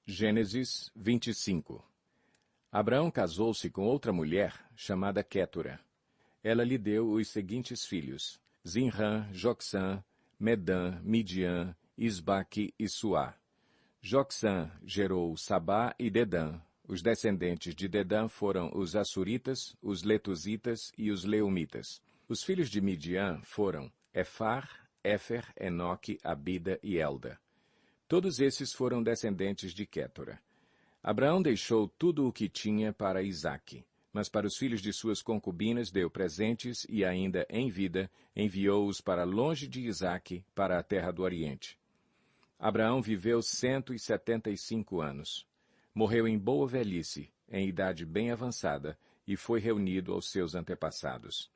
Gênesis 25. Abraão casou-se com outra mulher, chamada Quétura. Ela lhe deu os seguintes filhos: Zinrã, Jocsã, Medã, Midian, Isbaque e Suá. Jocsã gerou Sabá e Dedã. Os descendentes de Dedã foram os Assuritas, os Letuzitas e os Leumitas. Os filhos de Midian foram Efar, Éfer, Enoque, Abida e Elda. Todos esses foram descendentes de Quétura. Abraão deixou tudo o que tinha para Isaque, mas para os filhos de suas concubinas deu presentes e ainda em vida enviou-os para longe de Isaque, para a terra do Oriente. Abraão viveu 175 anos. Morreu em boa velhice, em idade bem avançada, e foi reunido aos seus antepassados.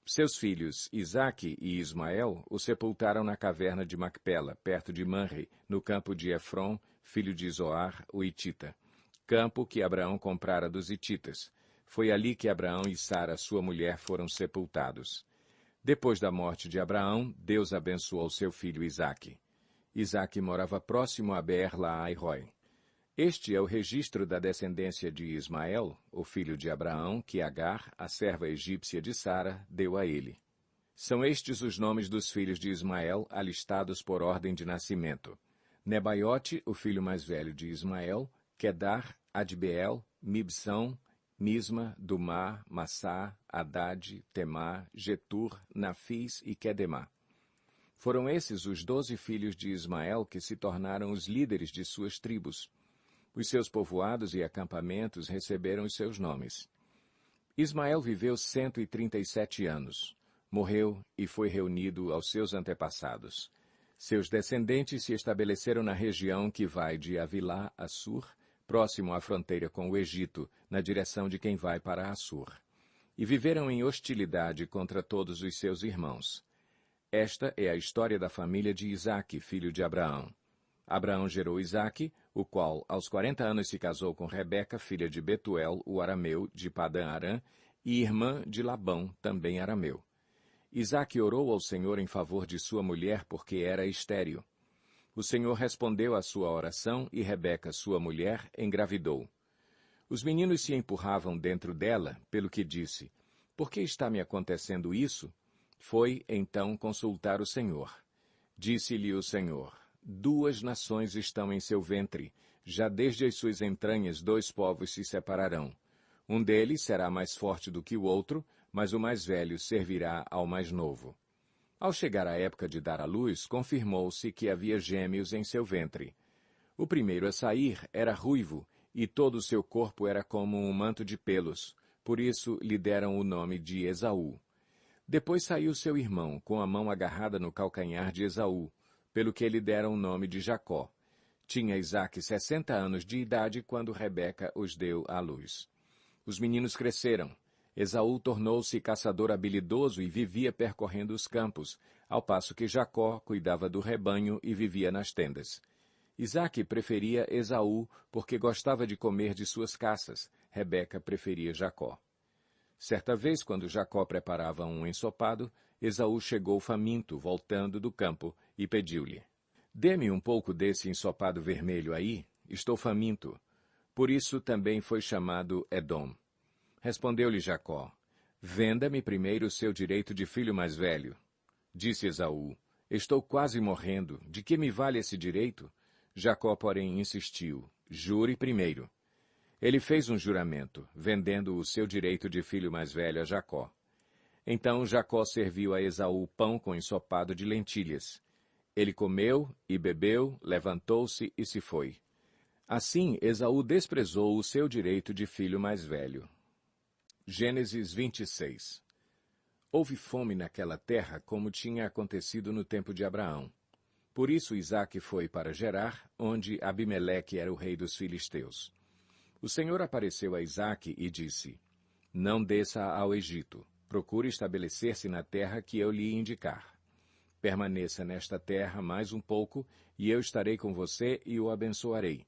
Seus filhos Isaque e Ismael o sepultaram na caverna de Macpela, perto de Manre, no campo de Efron, filho de Zoar, o Hitita, campo que Abraão comprara dos Hititas. Foi ali que Abraão e Sara, sua mulher, foram sepultados. Depois da morte de Abraão, Deus abençoou seu filho Isaque. Isaque morava próximo a Beer-Lahai-Roi. Este é o registro da descendência de Ismael, o filho de Abraão, que Agar, a serva egípcia de Sara, deu a ele. São estes os nomes dos filhos de Ismael, alistados por ordem de nascimento: Nebaiote, o filho mais velho de Ismael, Quedar, Adbeel, Mibsão, Misma, Dumá, Massá, Hadad, Temá, Getur, Nafis e Quedemá. Foram esses os 12 filhos de Ismael que se tornaram os líderes de suas tribos. Os seus povoados e acampamentos receberam os seus nomes. Ismael viveu 137 anos. Morreu e foi reunido aos seus antepassados. Seus descendentes se estabeleceram na região que vai de Avilá a Sur, próximo à fronteira com o Egito, na direção de quem vai para Assur. E viveram em hostilidade contra todos os seus irmãos. Esta é a história da família de Isaque, filho de Abraão. Abraão gerou Isaque, o qual aos 40 anos se casou com Rebeca, filha de Betuel, o arameu, de Padã-Arã, e irmã de Labão, também arameu. Isaque orou ao Senhor em favor de sua mulher, porque era estéril. O Senhor respondeu à sua oração e Rebeca, sua mulher, engravidou. Os meninos se empurravam dentro dela, pelo que disse: "Por que está me acontecendo isso?" Foi, então, consultar o Senhor. Disse-lhe o Senhor: 2 nações estão em seu ventre, já desde as suas entranhas 2 povos se separarão. Um deles será mais forte do que o outro, mas o mais velho servirá ao mais novo. Ao chegar a época de dar à luz, confirmou-se que havia gêmeos em seu ventre. O primeiro a sair era ruivo, e todo o seu corpo era como um manto de pelos, por isso lhe deram o nome de Esaú. Depois saiu seu irmão, com a mão agarrada no calcanhar de Esaú, pelo que lhe deram o nome de Jacó. Tinha Isaque 60 anos de idade quando Rebeca os deu à luz. Os meninos cresceram. Esaú tornou-se caçador habilidoso e vivia percorrendo os campos, ao passo que Jacó cuidava do rebanho e vivia nas tendas. Isaque preferia Esaú porque gostava de comer de suas caças. Rebeca preferia Jacó. Certa vez, quando Jacó preparava um ensopado, Esaú chegou faminto, voltando do campo, e pediu-lhe: "Dê-me um pouco desse ensopado vermelho aí, estou faminto." Por isso também foi chamado Edom. Respondeu-lhe Jacó: "Venda-me primeiro o seu direito de filho mais velho." Disse Esaú: "Estou quase morrendo, de que me vale esse direito?" Jacó, porém, insistiu: "Jure primeiro." Ele fez um juramento, vendendo o seu direito de filho mais velho a Jacó. Então Jacó serviu a Esaú pão com ensopado de lentilhas. Ele comeu e bebeu, levantou-se e se foi. Assim, Esaú desprezou o seu direito de filho mais velho. Gênesis 26. Houve fome naquela terra, como tinha acontecido no tempo de Abraão. Por isso Isaque foi para Gerar, onde Abimeleque era o rei dos filisteus. O Senhor apareceu a Isaque e disse: "Não desça ao Egito. Procure estabelecer-se na terra que eu lhe indicar. Permaneça nesta terra mais um pouco, e eu estarei com você e o abençoarei.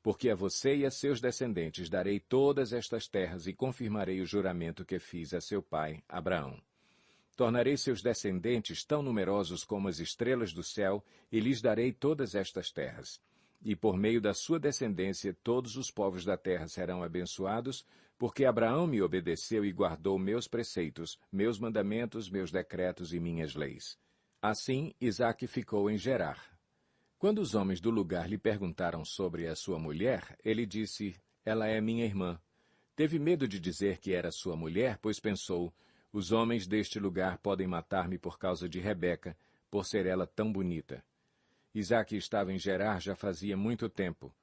Porque a você e a seus descendentes darei todas estas terras e confirmarei o juramento que fiz a seu pai, Abraão. Tornarei seus descendentes tão numerosos como as estrelas do céu, e lhes darei todas estas terras. e por meio da sua descendência todos os povos da terra serão abençoados, porque Abraão me obedeceu e guardou meus preceitos, meus mandamentos, meus decretos e minhas leis. Assim, Isaque ficou em Gerar. Quando os homens do lugar lhe perguntaram sobre a sua mulher, ele disse, ela é minha irmã. Teve medo de dizer que era sua mulher, pois pensou, os homens deste lugar podem matar-me por causa de Rebeca, por ser ela tão bonita. Isaque estava em Gerar já fazia muito tempo.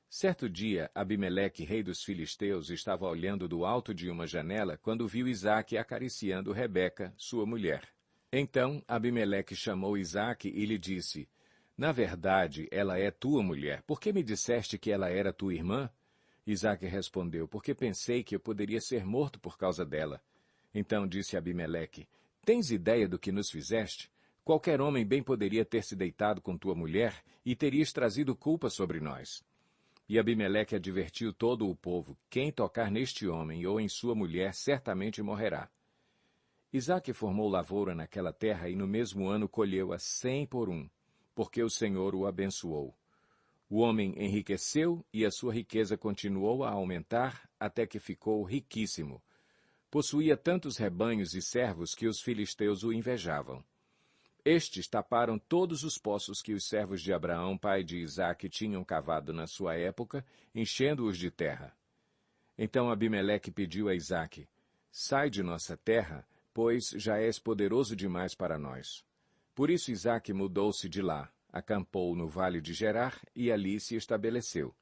Certo dia, Abimeleque, rei dos filisteus, estava olhando do alto de uma janela quando viu Isaque acariciando Rebeca, sua mulher. Então Abimeleque chamou Isaque e lhe disse, na verdade, ela é tua mulher. Por que me disseste que ela era tua irmã? Isaque respondeu, porque pensei que eu poderia ser morto por causa dela. Então disse Abimeleque, tens ideia do que nos fizeste? Qualquer homem bem poderia ter se deitado com tua mulher e terias trazido culpa sobre nós. E Abimeleque advertiu todo o povo, quem tocar neste homem ou em sua mulher certamente morrerá. Isaque formou lavoura naquela terra e no mesmo ano colheu-a 100 por 1, porque o Senhor o abençoou. O homem enriqueceu e a sua riqueza continuou a aumentar até que ficou riquíssimo. Possuía tantos rebanhos e servos que os filisteus o invejavam. Estes taparam todos os poços que os servos de Abraão, pai de Isaque, tinham cavado na sua época, enchendo-os de terra. Então Abimeleque pediu a Isaque, sai de nossa terra, pois já és poderoso demais para nós. Por isso Isaque mudou-se de lá, acampou no vale de Gerar e ali se estabeleceu.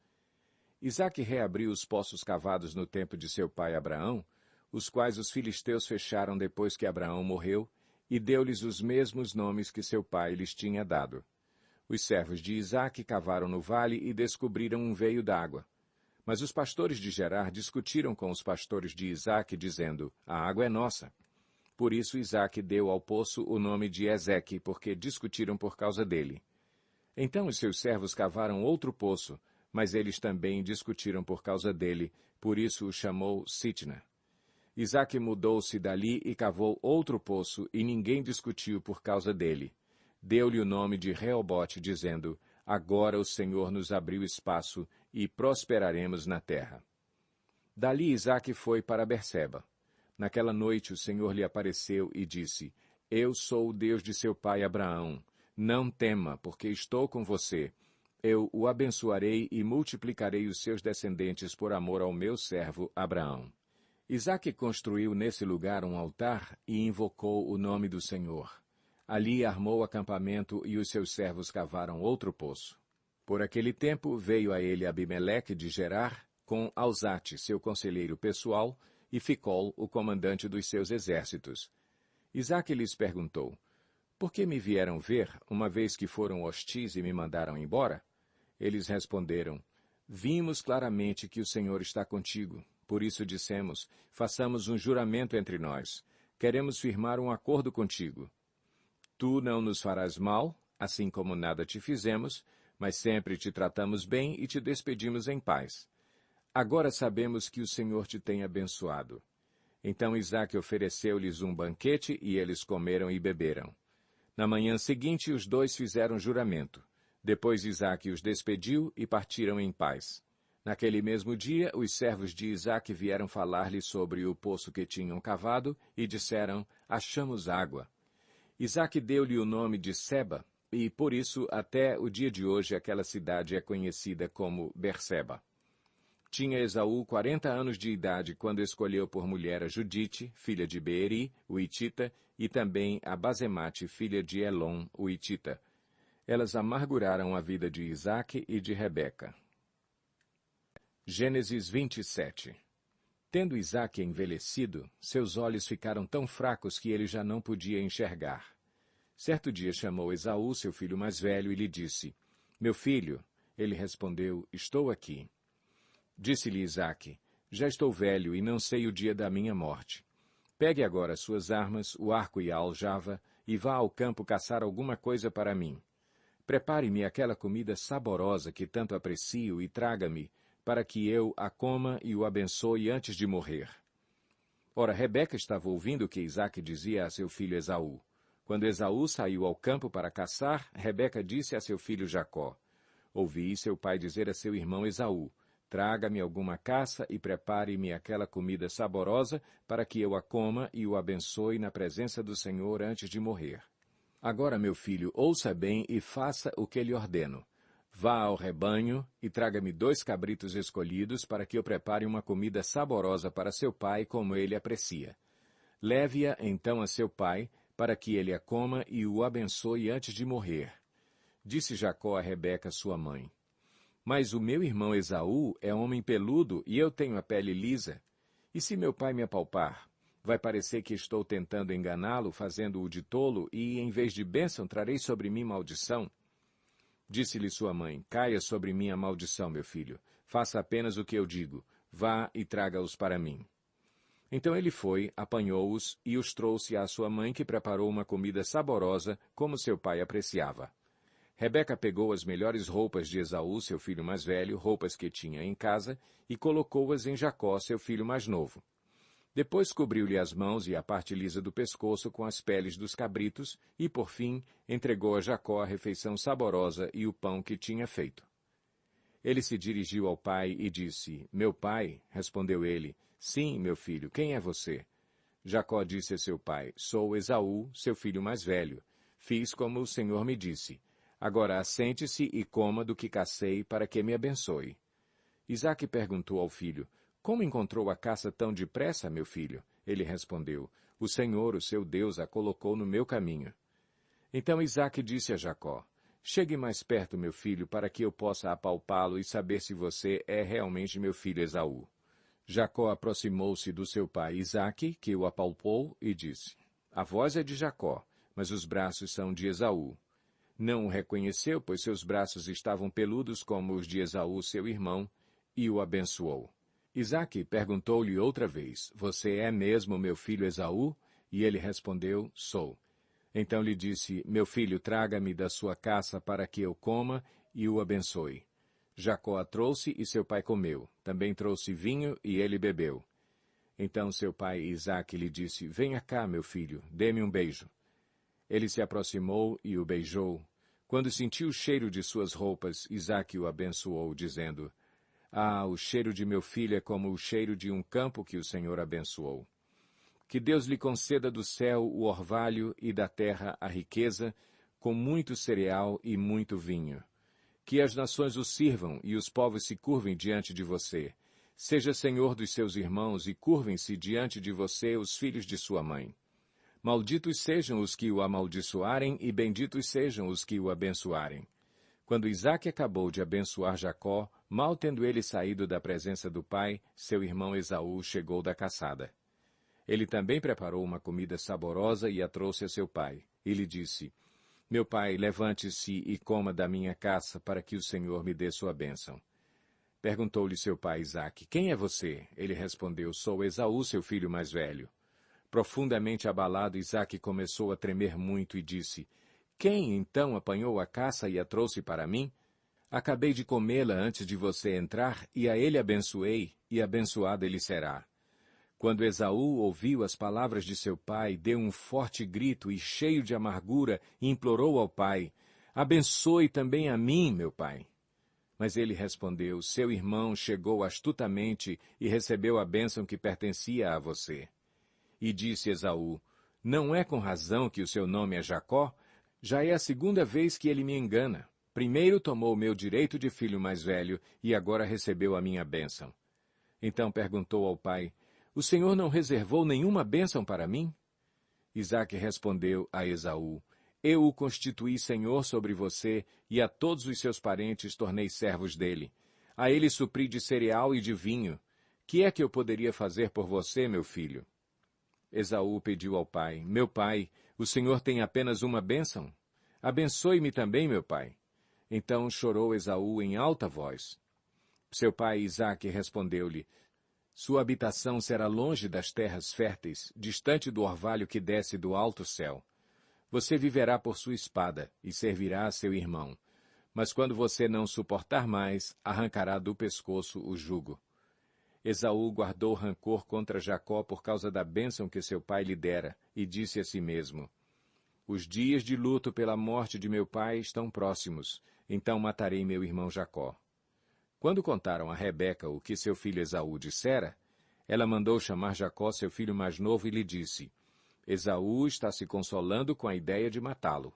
Isaque reabriu os poços cavados no tempo de seu pai Abraão, os quais os filisteus fecharam depois que Abraão morreu, e deu-lhes os mesmos nomes que seu pai lhes tinha dado. Os servos de Isaque cavaram no vale e descobriram um veio d'água. Mas os pastores de Gerar discutiram com os pastores de Isaque, dizendo, a água é nossa. Por isso Isaque deu ao poço o nome de Ezeque, porque discutiram por causa dele. Então os seus servos cavaram outro poço, mas eles também discutiram por causa dele, por isso o chamou Sitna. Isaque mudou-se dali e cavou outro poço, e ninguém discutiu por causa dele. Deu-lhe o nome de Reobote, dizendo, agora o Senhor nos abriu espaço e prosperaremos na terra. Dali Isaque foi para Berseba. Naquela noite o Senhor lhe apareceu e disse, eu sou o Deus de seu pai Abraão. Não tema, porque estou com você. Eu o abençoarei e multiplicarei os seus descendentes por amor ao meu servo Abraão. Isaque construiu nesse lugar um altar e invocou o nome do Senhor. Ali armou acampamento e os seus servos cavaram outro poço. Por aquele tempo veio a ele Abimeleque de Gerar, com Alzate, seu conselheiro pessoal, e Ficol, o comandante dos seus exércitos. Isaque lhes perguntou, por que me vieram ver, uma vez que foram hostis e me mandaram embora? Eles responderam, vimos claramente que o Senhor está contigo. Por isso dissemos, façamos um juramento entre nós. Queremos firmar um acordo contigo. Tu não nos farás mal, assim como nada te fizemos, mas sempre te tratamos bem e te despedimos em paz. Agora sabemos que o Senhor te tem abençoado. Então Isaque ofereceu-lhes um banquete e eles comeram e beberam. Na manhã seguinte os dois fizeram juramento. Depois Isaque os despediu e partiram em paz. Naquele mesmo dia, os servos de Isaque vieram falar-lhe sobre o poço que tinham cavado e disseram, achamos água. Isaque deu-lhe o nome de Seba, e por isso até o dia de hoje aquela cidade é conhecida como Berseba. Tinha Esaú 40 anos de idade quando escolheu por mulher a Judite, filha de Beeri, o Hitita, e também a Basemate, filha de Elon, o Hitita. Elas amarguraram a vida de Isaque e de Rebeca. Gênesis 27. Tendo Isaque envelhecido, seus olhos ficaram tão fracos que ele já não podia enxergar. Certo dia chamou Esaú, seu filho mais velho, e lhe disse, meu filho. Ele respondeu, estou aqui. Disse-lhe Isaque, já estou velho e não sei o dia da minha morte. Pegue agora suas armas, o arco e a aljava, e vá ao campo caçar alguma coisa para mim. Prepare-me aquela comida saborosa que tanto aprecio e traga-me, para que eu a coma e o abençoe antes de morrer. Ora, Rebeca estava ouvindo o que Isaque dizia a seu filho Esaú. Quando Esaú saiu ao campo para caçar, Rebeca disse a seu filho Jacó, ouvi seu pai dizer a seu irmão Esaú: traga-me alguma caça e prepare-me aquela comida saborosa para que eu a coma e o abençoe na presença do Senhor antes de morrer. Agora, meu filho, ouça bem e faça o que lhe ordeno. Vá ao rebanho e traga-me 2 cabritos escolhidos para que eu prepare uma comida saborosa para seu pai como ele aprecia. Leve-a então a seu pai, para que ele a coma e o abençoe antes de morrer. Disse Jacó a Rebeca, sua mãe: mas o meu irmão Esaú é homem peludo e eu tenho a pele lisa. E se meu pai me apalpar, vai parecer que estou tentando enganá-lo, fazendo-o de tolo, e em vez de bênção trarei sobre mim maldição? Disse-lhe sua mãe: caia sobre mim a maldição, meu filho. Faça apenas o que eu digo. Vá e traga-os para mim. Então ele foi, apanhou-os e os trouxe à sua mãe, que preparou uma comida saborosa, como seu pai apreciava. Rebeca pegou as melhores roupas de Esaú, seu filho mais velho, roupas que tinha em casa, e colocou-as em Jacó, seu filho mais novo. Depois cobriu-lhe as mãos e a parte lisa do pescoço com as peles dos cabritos, e, por fim, entregou a Jacó a refeição saborosa e o pão que tinha feito. Ele se dirigiu ao pai e disse: meu pai, respondeu ele, sim, meu filho, quem é você? Jacó disse a seu pai: sou Esaú, seu filho mais velho. Fiz como o Senhor me disse. Agora assente-se e coma do que cacei para que me abençoe. Isaque perguntou ao filho: como encontrou a caça tão depressa, meu filho? Ele respondeu: o Senhor, o seu Deus, a colocou no meu caminho. Então Isaque disse a Jacó: chegue mais perto, meu filho, para que eu possa apalpá-lo e saber se você é realmente meu filho Esaú. Jacó aproximou-se do seu pai Isaque, que o apalpou, e disse: a voz é de Jacó, mas os braços são de Esaú. Não o reconheceu, pois seus braços estavam peludos como os de Esaú, seu irmão, e o abençoou. Isaque perguntou-lhe outra vez: você é mesmo meu filho Esaú? E ele respondeu: sou. Então lhe disse: meu filho, traga-me da sua caça para que eu coma e o abençoe. Jacó a trouxe e seu pai comeu. Também trouxe vinho e ele bebeu. Então seu pai Isaque lhe disse: venha cá, meu filho, dê-me um beijo. Ele se aproximou e o beijou. Quando sentiu o cheiro de suas roupas, Isaque o abençoou, dizendo: ah, o cheiro de meu filho é como o cheiro de um campo que o Senhor abençoou. Que Deus lhe conceda do céu o orvalho e da terra a riqueza, com muito cereal e muito vinho. Que as nações o sirvam e os povos se curvem diante de você. Seja senhor dos seus irmãos e curvem-se diante de você os filhos de sua mãe. Malditos sejam os que o amaldiçoarem e benditos sejam os que o abençoarem. Quando Isaque acabou de abençoar Jacó, mal tendo ele saído da presença do pai, seu irmão Esaú chegou da caçada. Ele também preparou uma comida saborosa e a trouxe a seu pai. E lhe disse: meu pai, levante-se e coma da minha caça, para que o Senhor me dê sua bênção. Perguntou-lhe seu pai Isaque: quem é você? Ele respondeu: sou Esaú, seu filho mais velho. Profundamente abalado, Isaque começou a tremer muito e disse: quem, então, apanhou a caça e a trouxe para mim? Acabei de comê-la antes de você entrar, e a ele abençoei, e abençoado ele será. Quando Esaú ouviu as palavras de seu pai, deu um forte grito e, cheio de amargura, implorou ao pai: abençoe também a mim, meu pai. Mas ele respondeu: seu irmão chegou astutamente e recebeu a bênção que pertencia a você. E disse Esaú: não é com razão que o seu nome é Jacó? Já é a segunda vez que ele me engana. Primeiro tomou o meu direito de filho mais velho, e agora recebeu a minha bênção. Então perguntou ao pai: o Senhor não reservou nenhuma bênção para mim? Isaque respondeu a Esaú: eu o constituí senhor sobre você, e a todos os seus parentes tornei servos dele. A ele supri de cereal e de vinho. Que é que eu poderia fazer por você, meu filho? Esaú pediu ao pai: meu pai, o Senhor tem apenas uma bênção? Abençoe-me também, meu pai. Então chorou Esaú em alta voz. Seu pai Isaque respondeu-lhe: sua habitação será longe das terras férteis, distante do orvalho que desce do alto céu. Você viverá por sua espada e servirá a seu irmão. Mas quando você não suportar mais, arrancará do pescoço o jugo. Esaú guardou rancor contra Jacó por causa da bênção que seu pai lhe dera, e disse a si mesmo: os dias de luto pela morte de meu pai estão próximos. então matarei meu irmão Jacó. Quando contaram a Rebeca o que seu filho Esaú dissera, ela mandou chamar Jacó, seu filho mais novo, e lhe disse: Esaú está se consolando com a ideia de matá-lo.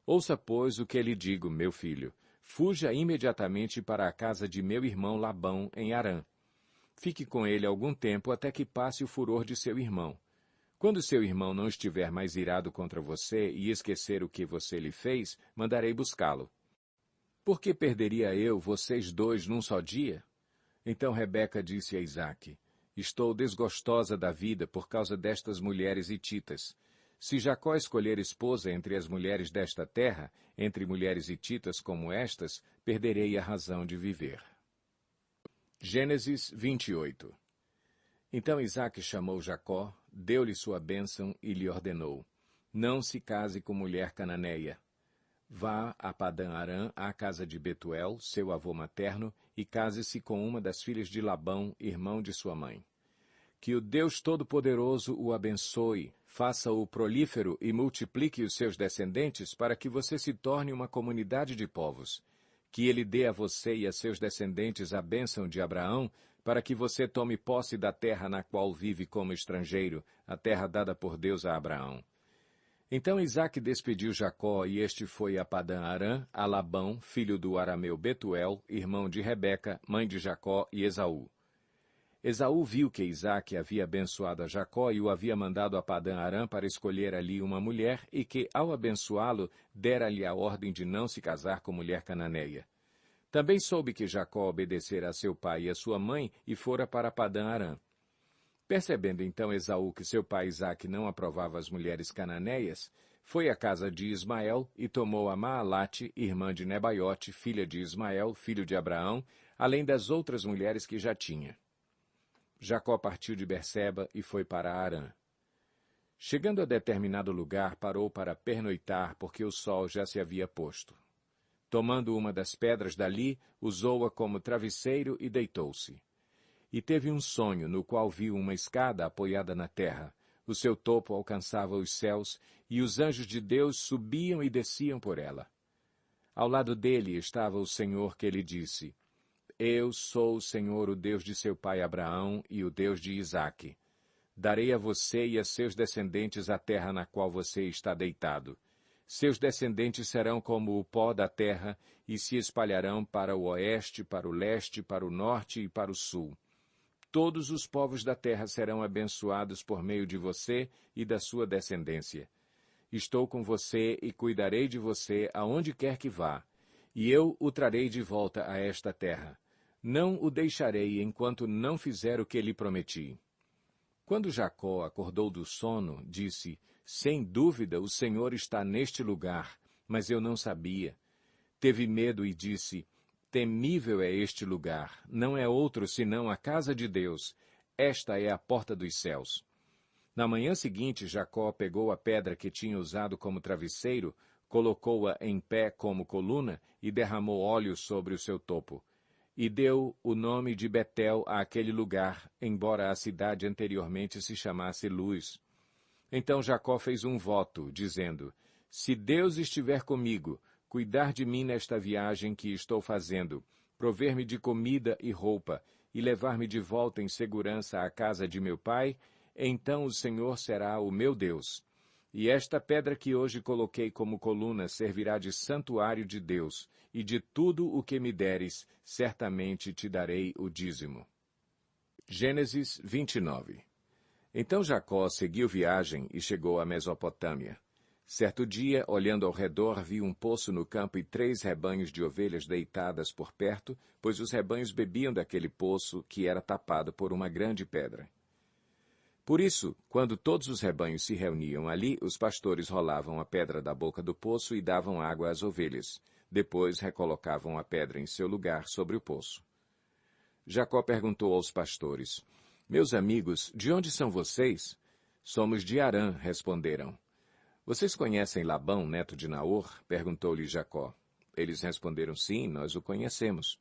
Ouça, pois, o que lhe digo, meu filho. Fuja imediatamente para a casa de meu irmão Labão, em Harã. Fique com ele algum tempo até que passe o furor de seu irmão. Quando seu irmão não estiver mais irado contra você e esquecer o que você lhe fez, mandarei buscá-lo. Por que perderia eu vocês dois num só dia? Então Rebeca disse a Isaque: Estou desgostosa da vida por causa destas mulheres hititas. Se Jacó escolher esposa entre as mulheres desta terra, entre mulheres hititas como estas, perderei a razão de viver. Gênesis 28. Então Isaque chamou Jacó, deu-lhe sua bênção e lhe ordenou: Não se case com mulher cananeia. Vá a Padã-Arã, à casa de Betuel, seu avô materno, e case-se com uma das filhas de Labão, irmão de sua mãe. Que o Deus Todo-Poderoso o abençoe, faça-o prolífero e multiplique os seus descendentes para que você se torne uma comunidade de povos. Que ele dê a você e a seus descendentes a bênção de Abraão, para que você tome posse da terra na qual vive como estrangeiro, a terra dada por Deus a Abraão. Então Isaque despediu Jacó, e este foi a Padã-Arã, a Labão, filho do arameu Betuel, irmão de Rebeca, mãe de Jacó e Esaú. Esaú viu que Isaque havia abençoado a Jacó e o havia mandado a Padã-Arã para escolher ali uma mulher, e que, ao abençoá-lo, dera-lhe a ordem de não se casar com mulher cananeia. Também soube que Jacó obedecera a seu pai e a sua mãe e fora para Padã-Arã. Percebendo então Esaú que seu pai Isaque não aprovava as mulheres cananeias, foi à casa de Ismael e tomou a Maalate, irmã de Nebaiote, filha de Ismael, filho de Abraão, além das outras mulheres que já tinha. Jacó partiu de Berseba e foi para Harã. Chegando a determinado lugar, parou para pernoitar, porque o sol já se havia posto. Tomando uma das pedras dali, usou-a como travesseiro e deitou-se. E teve um sonho, no qual viu uma escada apoiada na terra. O seu topo alcançava os céus, e os anjos de Deus subiam e desciam por ela. Ao lado dele estava o Senhor, que lhe disse: Eu sou o Senhor, o Deus de seu pai Abraão e o Deus de Isaque. Darei a você e a seus descendentes a terra na qual você está deitado. Seus descendentes serão como o pó da terra e se espalharão para o oeste, para o leste, para o norte e para o sul. Todos os povos da terra serão abençoados por meio de você e da sua descendência. Estou com você e cuidarei de você aonde quer que vá, e eu o trarei de volta a esta terra. Não o deixarei enquanto não fizer o que lhe prometi. Quando Jacó acordou do sono, disse: Sem dúvida o Senhor está neste lugar, mas eu não sabia. Teve medo e disse: Temível é este lugar, não é outro senão a casa de Deus. Esta é a porta dos céus. Na manhã seguinte, Jacó pegou a pedra que tinha usado como travesseiro, colocou-a em pé como coluna e derramou óleo sobre o seu topo. E deu o nome de Betel àquele lugar, embora a cidade anteriormente se chamasse Luz. Então Jacó fez um voto, dizendo: Se Deus estiver comigo, cuidar de mim nesta viagem que estou fazendo, prover-me de comida e roupa, e levar-me de volta em segurança à casa de meu pai, então o Senhor será o meu Deus. E esta pedra que hoje coloquei como coluna servirá de santuário de Deus, e de tudo o que me deres, certamente te darei o dízimo. Gênesis 29. Então Jacó seguiu viagem e chegou à Mesopotâmia. Certo dia, olhando ao redor, viu um poço no campo e 3 rebanhos de ovelhas deitadas por perto, pois os rebanhos bebiam daquele poço que era tapado por uma grande pedra. Por isso, quando todos os rebanhos se reuniam ali, os pastores rolavam a pedra da boca do poço e davam água às ovelhas. Depois recolocavam a pedra em seu lugar sobre o poço. Jacó perguntou aos pastores: Meus amigos, de onde são vocês? Somos de Harã, responderam. Vocês conhecem Labão, neto de Naor? Perguntou-lhe Jacó. Eles responderam: Sim, nós o conhecemos.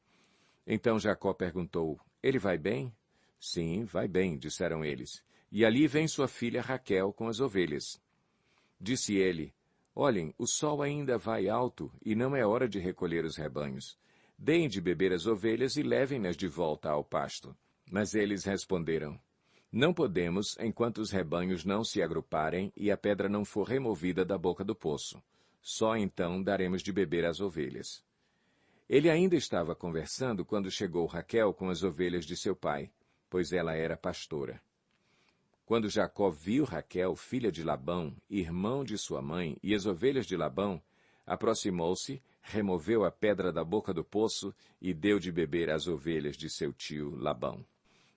Então Jacó perguntou: Ele vai bem? Sim, vai bem, disseram eles. E ali vem sua filha Raquel com as ovelhas. Disse ele: Olhem, o sol ainda vai alto e não é hora de recolher os rebanhos. Deem de beber as ovelhas e levem-nas de volta ao pasto. Mas eles responderam: Não podemos, enquanto os rebanhos não se agruparem e a pedra não for removida da boca do poço. Só então daremos de beber às ovelhas. Ele ainda estava conversando quando chegou Raquel com as ovelhas de seu pai, pois ela era pastora. Quando Jacó viu Raquel, filha de Labão, irmão de sua mãe, e as ovelhas de Labão, aproximou-se, removeu a pedra da boca do poço e deu de beber às ovelhas de seu tio Labão.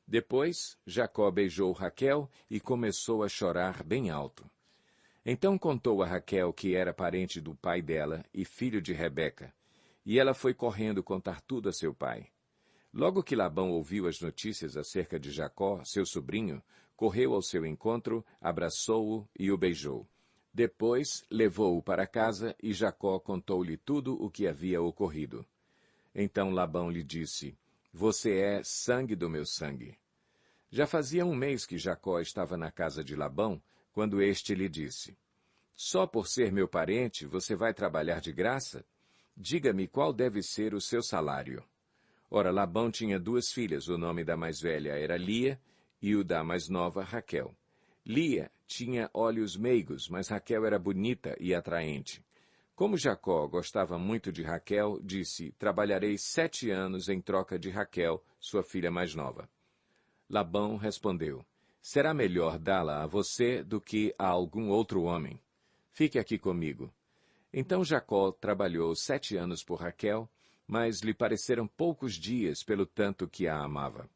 Depois, Jacó beijou Raquel e começou a chorar bem alto. Então contou a Raquel que era parente do pai dela e filho de Rebeca, e ela foi correndo contar tudo a seu pai. Logo que Labão ouviu as notícias acerca de Jacó, seu sobrinho, correu ao seu encontro, abraçou-o e o beijou. Depois, levou-o para casa e Jacó contou-lhe tudo o que havia ocorrido. Então Labão lhe disse: Você é sangue do meu sangue. Já fazia 1 mês que Jacó estava na casa de Labão, quando este lhe disse: Só por ser meu parente você vai trabalhar de graça? Diga-me qual deve ser o seu salário. Ora, Labão tinha 2 filhas, o nome da mais velha era Lia, e o da mais nova, Raquel. Lia tinha olhos meigos, mas Raquel era bonita e atraente. Como Jacó gostava muito de Raquel, disse: Trabalharei 7 anos em troca de Raquel, sua filha mais nova. Labão respondeu: Será melhor dá-la a você do que a algum outro homem. Fique aqui comigo. Então Jacó trabalhou 7 anos por Raquel, mas lhe pareceram poucos dias pelo tanto que a amava.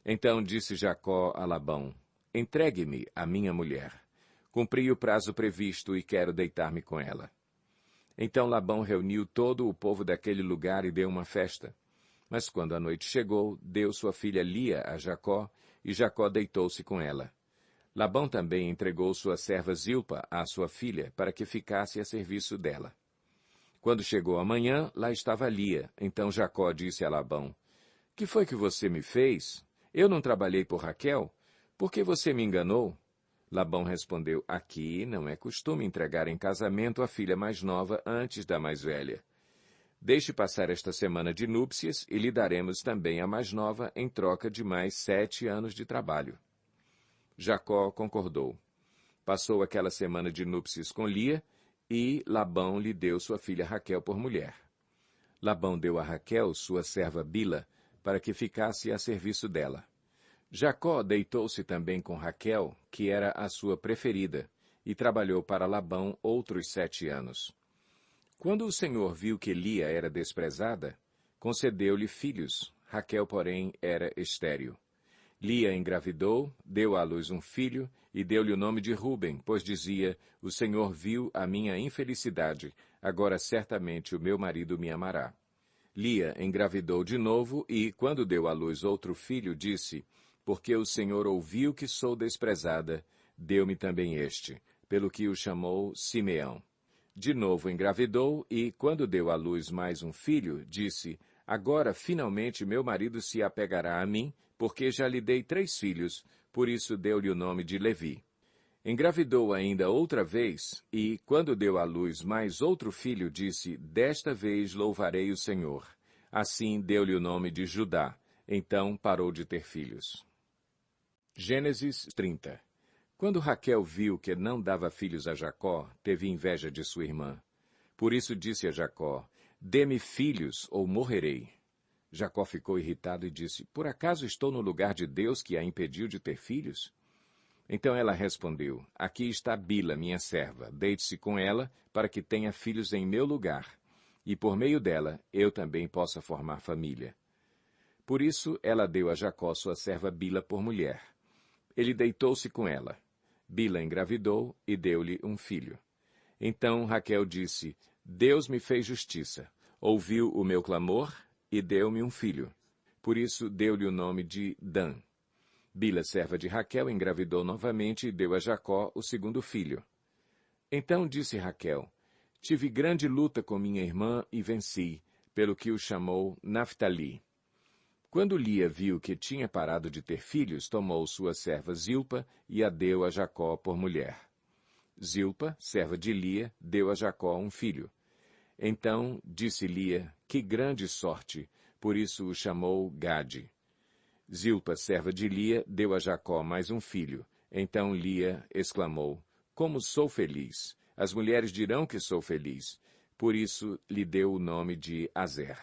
Então disse Jacó a Labão: Entregue-me a minha mulher. Cumpri o prazo previsto e quero deitar-me com ela. Então Labão reuniu todo o povo daquele lugar e deu uma festa. Mas quando a noite chegou, deu sua filha Lia a Jacó, e Jacó deitou-se com ela. Labão também entregou sua serva Zilpa à sua filha, para que ficasse a serviço dela. Quando chegou a manhã, lá estava Lia. Então Jacó disse a Labão: Que foi que você me fez? Eu não trabalhei por Raquel? Por que você me enganou? Labão respondeu: Aqui não é costume entregar em casamento a filha mais nova antes da mais velha. Deixe passar esta semana de núpcias e lhe daremos também a mais nova em troca de mais 7 anos de trabalho. Jacó concordou. Passou aquela semana de núpcias com Lia e Labão lhe deu sua filha Raquel por mulher. Labão deu a Raquel sua serva Bila para que ficasse a serviço dela. Jacó deitou-se também com Raquel, que era a sua preferida, e trabalhou para Labão outros 7 anos. Quando o Senhor viu que Lia era desprezada, concedeu-lhe filhos. Raquel, porém, era estéril. Lia engravidou, deu à luz um filho e deu-lhe o nome de Ruben, pois dizia: O Senhor viu a minha infelicidade, agora certamente o meu marido me amará. Lia engravidou de novo e, quando deu à luz outro filho, disse: Porque o Senhor ouviu que sou desprezada, deu-me também este, pelo que o chamou Simeão. De novo engravidou e, quando deu à luz mais um filho, disse: Agora, finalmente, meu marido se apegará a mim, porque já lhe dei 3 filhos, por isso deu-lhe o nome de Levi. Engravidou ainda outra vez e, quando deu à luz mais outro filho, disse: Desta vez louvarei o Senhor. Assim deu-lhe o nome de Judá. Então parou de ter filhos. Gênesis 30. Quando Raquel viu que não dava filhos a Jacó, teve inveja de sua irmã. Por isso disse a Jacó: Dê-me filhos, ou morrerei. Jacó ficou irritado e disse: Por acaso estou no lugar de Deus que a impediu de ter filhos? Então ela respondeu: Aqui está Bila, minha serva. Deite-se com ela, para que tenha filhos em meu lugar, e por meio dela eu também possa formar família. Por isso ela deu a Jacó sua serva Bila por mulher. Ele deitou-se com ela. Bila engravidou e deu-lhe um filho. Então Raquel disse: Deus me fez justiça, ouviu o meu clamor e deu-me um filho. Por isso deu-lhe o nome de Dan. Bila, serva de Raquel, engravidou novamente e deu a Jacó o segundo filho. Então disse Raquel: Tive grande luta com minha irmã e venci, pelo que o chamou Naftali. Quando Lia viu que tinha parado de ter filhos, tomou sua serva Zilpa e a deu a Jacó por mulher. Zilpa, serva de Lia, deu a Jacó um filho. Então disse Lia, que grande sorte, por isso o chamou Gade. Zilpa, serva de Lia, deu a Jacó mais um filho. Então Lia exclamou, como sou feliz! As mulheres dirão que sou feliz. Por isso lhe deu o nome de Azer.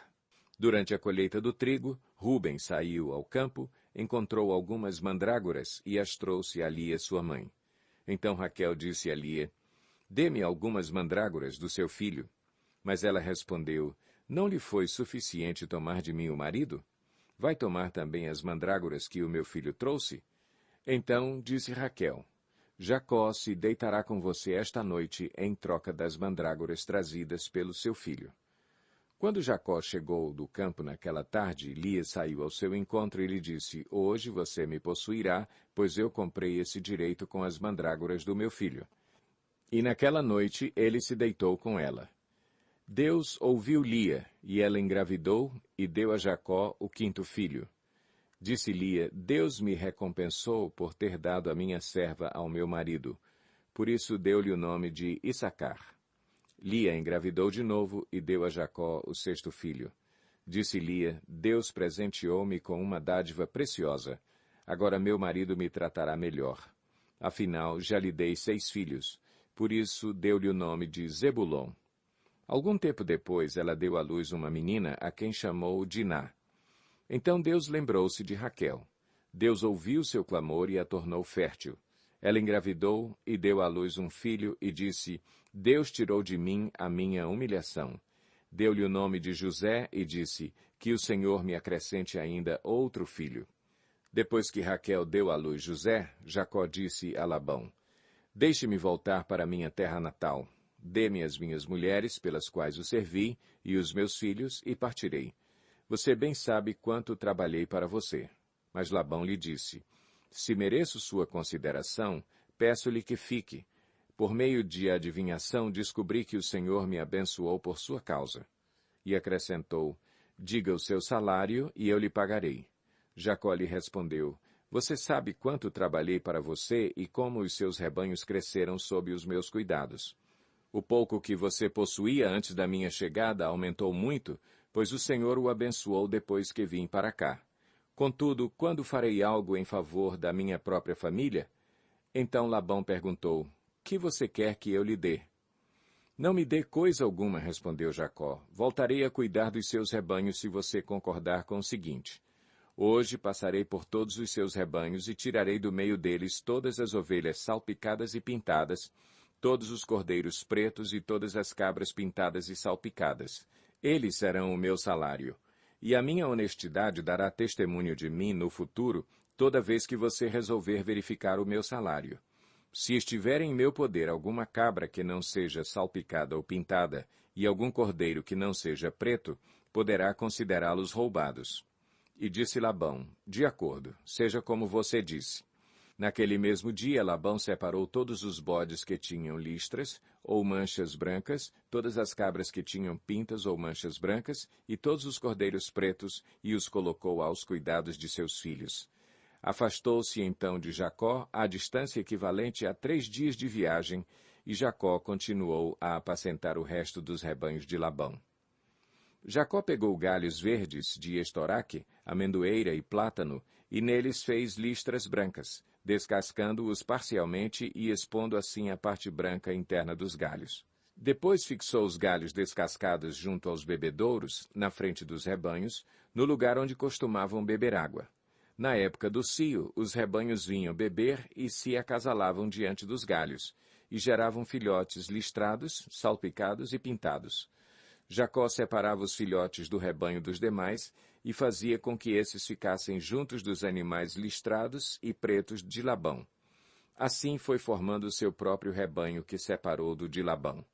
Durante a colheita do trigo, Ruben saiu ao campo, encontrou algumas mandrágoras e as trouxe a Lia, sua mãe. Então Raquel disse a Lia, dê-me algumas mandrágoras do seu filho. Mas ela respondeu, não lhe foi suficiente tomar de mim o marido? Vai tomar também as mandrágoras que o meu filho trouxe? Então disse Raquel, Jacó se deitará com você esta noite em troca das mandrágoras trazidas pelo seu filho. Quando Jacó chegou do campo naquela tarde, Lia saiu ao seu encontro e lhe disse, hoje você me possuirá, pois eu comprei esse direito com as mandrágoras do meu filho. E naquela noite ele se deitou com ela. Deus ouviu Lia, e ela engravidou e deu a Jacó o quinto filho. Disse Lia, Deus me recompensou por ter dado a minha serva ao meu marido. Por isso deu-lhe o nome de Issacar. Lia engravidou de novo e deu a Jacó o sexto filho. Disse Lia, Deus presenteou-me com uma dádiva preciosa. Agora meu marido me tratará melhor. Afinal, já lhe dei 6 filhos. Por isso deu-lhe o nome de Zebulon. Algum tempo depois, ela deu à luz uma menina a quem chamou Diná. Então Deus lembrou-se de Raquel. Deus ouviu seu clamor e a tornou fértil. Ela engravidou e deu à luz um filho e disse, Deus tirou de mim a minha humilhação. Deu-lhe o nome de José e disse, que o Senhor me acrescente ainda outro filho. Depois que Raquel deu à luz José, Jacó disse a Labão, deixe-me voltar para minha terra natal. Dê-me as minhas mulheres, pelas quais o servi, e os meus filhos, e partirei. Você bem sabe quanto trabalhei para você. Mas Labão lhe disse, se mereço sua consideração, peço-lhe que fique. Por meio de adivinhação, descobri que o Senhor me abençoou por sua causa. E acrescentou, diga o seu salário, e eu lhe pagarei. Jacó lhe respondeu, você sabe quanto trabalhei para você e como os seus rebanhos cresceram sob os meus cuidados. O pouco que você possuía antes da minha chegada aumentou muito, pois o Senhor o abençoou depois que vim para cá. Contudo, quando farei algo em favor da minha própria família? Então Labão perguntou, que você quer que eu lhe dê? Não me dê coisa alguma, respondeu Jacó. Voltarei a cuidar dos seus rebanhos se você concordar com o seguinte. Hoje passarei por todos os seus rebanhos e tirarei do meio deles todas as ovelhas salpicadas e pintadas, todos os cordeiros pretos e todas as cabras pintadas e salpicadas. Eles serão o meu salário. E a minha honestidade dará testemunho de mim no futuro, toda vez que você resolver verificar o meu salário. Se estiver em meu poder alguma cabra que não seja salpicada ou pintada, e algum cordeiro que não seja preto, poderá considerá-los roubados. E disse Labão, de acordo, seja como você disse. Naquele mesmo dia, Labão separou todos os bodes que tinham listras ou manchas brancas, todas as cabras que tinham pintas ou manchas brancas, e todos os cordeiros pretos, e os colocou aos cuidados de seus filhos. Afastou-se então de Jacó à distância equivalente a 3 dias de viagem, e Jacó continuou a apacentar o resto dos rebanhos de Labão. Jacó pegou galhos verdes de estoraque, amendoeira e plátano, e neles fez listras brancas, descascando-os parcialmente e expondo assim a parte branca interna dos galhos. Depois fixou os galhos descascados junto aos bebedouros, na frente dos rebanhos, no lugar onde costumavam beber água. Na época do cio, os rebanhos vinham beber e se acasalavam diante dos galhos, e geravam filhotes listrados, salpicados e pintados. Jacó separava os filhotes do rebanho dos demais e fazia com que esses ficassem juntos dos animais listrados e pretos de Labão. Assim foi formando o seu próprio rebanho que separou do de Labão.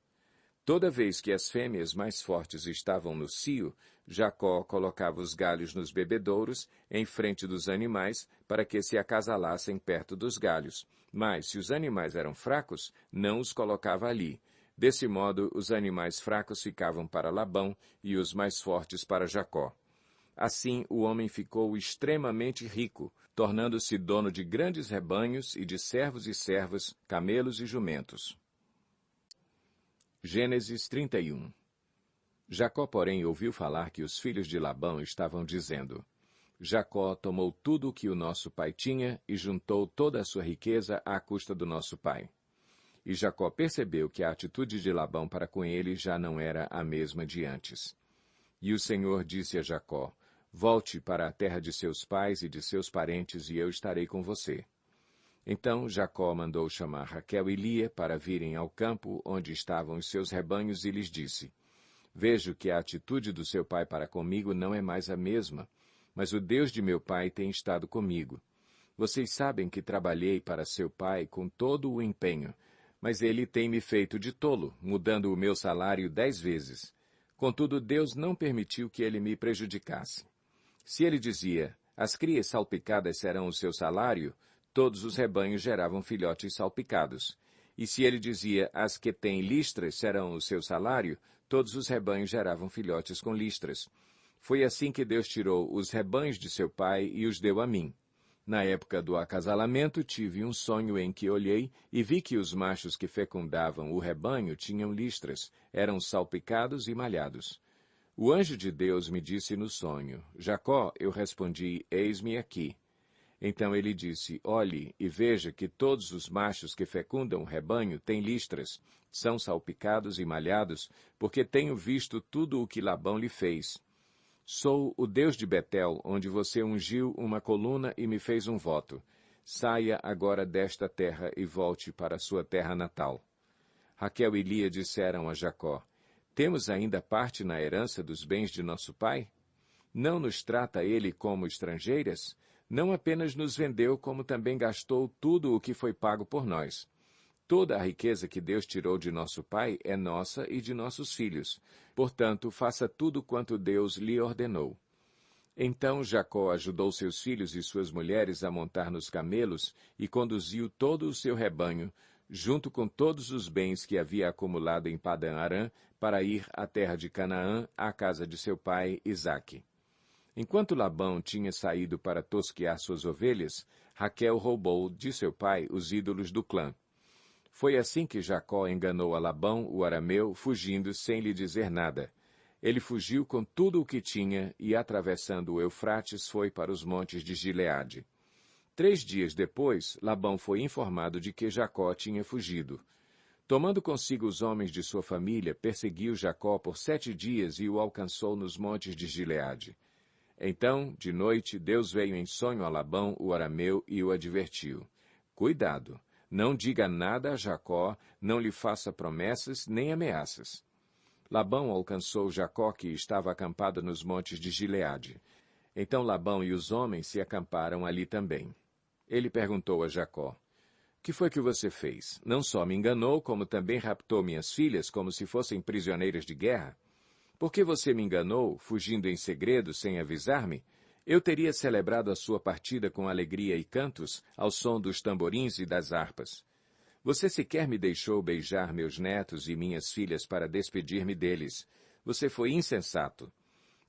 Toda vez que as fêmeas mais fortes estavam no cio, Jacó colocava os galhos nos bebedouros, em frente dos animais, para que se acasalassem perto dos galhos. Mas, se os animais eram fracos, não os colocava ali. Desse modo, os animais fracos ficavam para Labão e os mais fortes para Jacó. Assim, o homem ficou extremamente rico, tornando-se dono de grandes rebanhos e de servos e servas, camelos e jumentos. Gênesis 31. Jacó, porém, ouviu falar que os filhos de Labão estavam dizendo: Jacó tomou tudo o que o nosso pai tinha e juntou toda a sua riqueza à custa do nosso pai. E Jacó percebeu que a atitude de Labão para com ele já não era a mesma de antes. E o Senhor disse a Jacó: Volte para a terra de seus pais e de seus parentes, e eu estarei com você. Então Jacó mandou chamar Raquel e Lia para virem ao campo onde estavam os seus rebanhos e lhes disse: Vejo que a atitude do seu pai para comigo não é mais a mesma, mas o Deus de meu pai tem estado comigo. Vocês sabem que trabalhei para seu pai com todo o empenho, mas ele tem me feito de tolo, mudando o meu salário 10 vezes. Contudo, Deus não permitiu que ele me prejudicasse. Se ele dizia: As crias salpicadas serão o seu salário, todos os rebanhos geravam filhotes salpicados. E se ele dizia: As que têm listras serão o seu salário, todos os rebanhos geravam filhotes com listras. Foi assim que Deus tirou os rebanhos de seu pai e os deu a mim. Na época do acasalamento, tive um sonho em que olhei e vi que os machos que fecundavam o rebanho tinham listras, eram salpicados e malhados. O anjo de Deus me disse no sonho: Jacó, eu respondi: Eis-me aqui. Então ele disse: Olhe e veja que todos os machos que fecundam o rebanho têm listras, são salpicados e malhados, porque tenho visto tudo o que Labão lhe fez. Sou o Deus de Betel, onde você ungiu uma coluna e me fez um voto. Saia agora desta terra e volte para a sua terra natal. Raquel e Lia disseram a Jacó: Temos ainda parte na herança dos bens de nosso pai? Não nos trata ele como estrangeiras? Não apenas nos vendeu, como também gastou tudo o que foi pago por nós. Toda a riqueza que Deus tirou de nosso pai é nossa e de nossos filhos. Portanto, faça tudo quanto Deus lhe ordenou. Então Jacó ajudou seus filhos e suas mulheres a montar nos camelos e conduziu todo o seu rebanho, junto com todos os bens que havia acumulado em Padã-Arã, para ir à terra de Canaã, à casa de seu pai Isaque. Enquanto Labão tinha saído para tosquear suas ovelhas, Raquel roubou de seu pai os ídolos do clã. Foi assim que Jacó enganou a Labão, o arameu, fugindo sem lhe dizer nada. Ele fugiu com tudo o que tinha e, atravessando o Eufrates, foi para os montes de Gileade. 3 dias depois, Labão foi informado de que Jacó tinha fugido. Tomando consigo os homens de sua família, perseguiu Jacó por 7 dias e o alcançou nos montes de Gileade. Então, de noite, Deus veio em sonho a Labão, o arameu, e o advertiu: Cuidado! Não diga nada a Jacó, não lhe faça promessas nem ameaças. Labão alcançou Jacó, que estava acampado nos montes de Gileade. Então Labão e os homens se acamparam ali também. Ele perguntou a Jacó: Que foi que você fez? Não só me enganou, como também raptou minhas filhas como se fossem prisioneiras de guerra? Por que você me enganou, fugindo em segredo, sem avisar-me? Eu teria celebrado a sua partida com alegria e cantos, ao som dos tamborins e das harpas. Você sequer me deixou beijar meus netos e minhas filhas para despedir-me deles. Você foi insensato.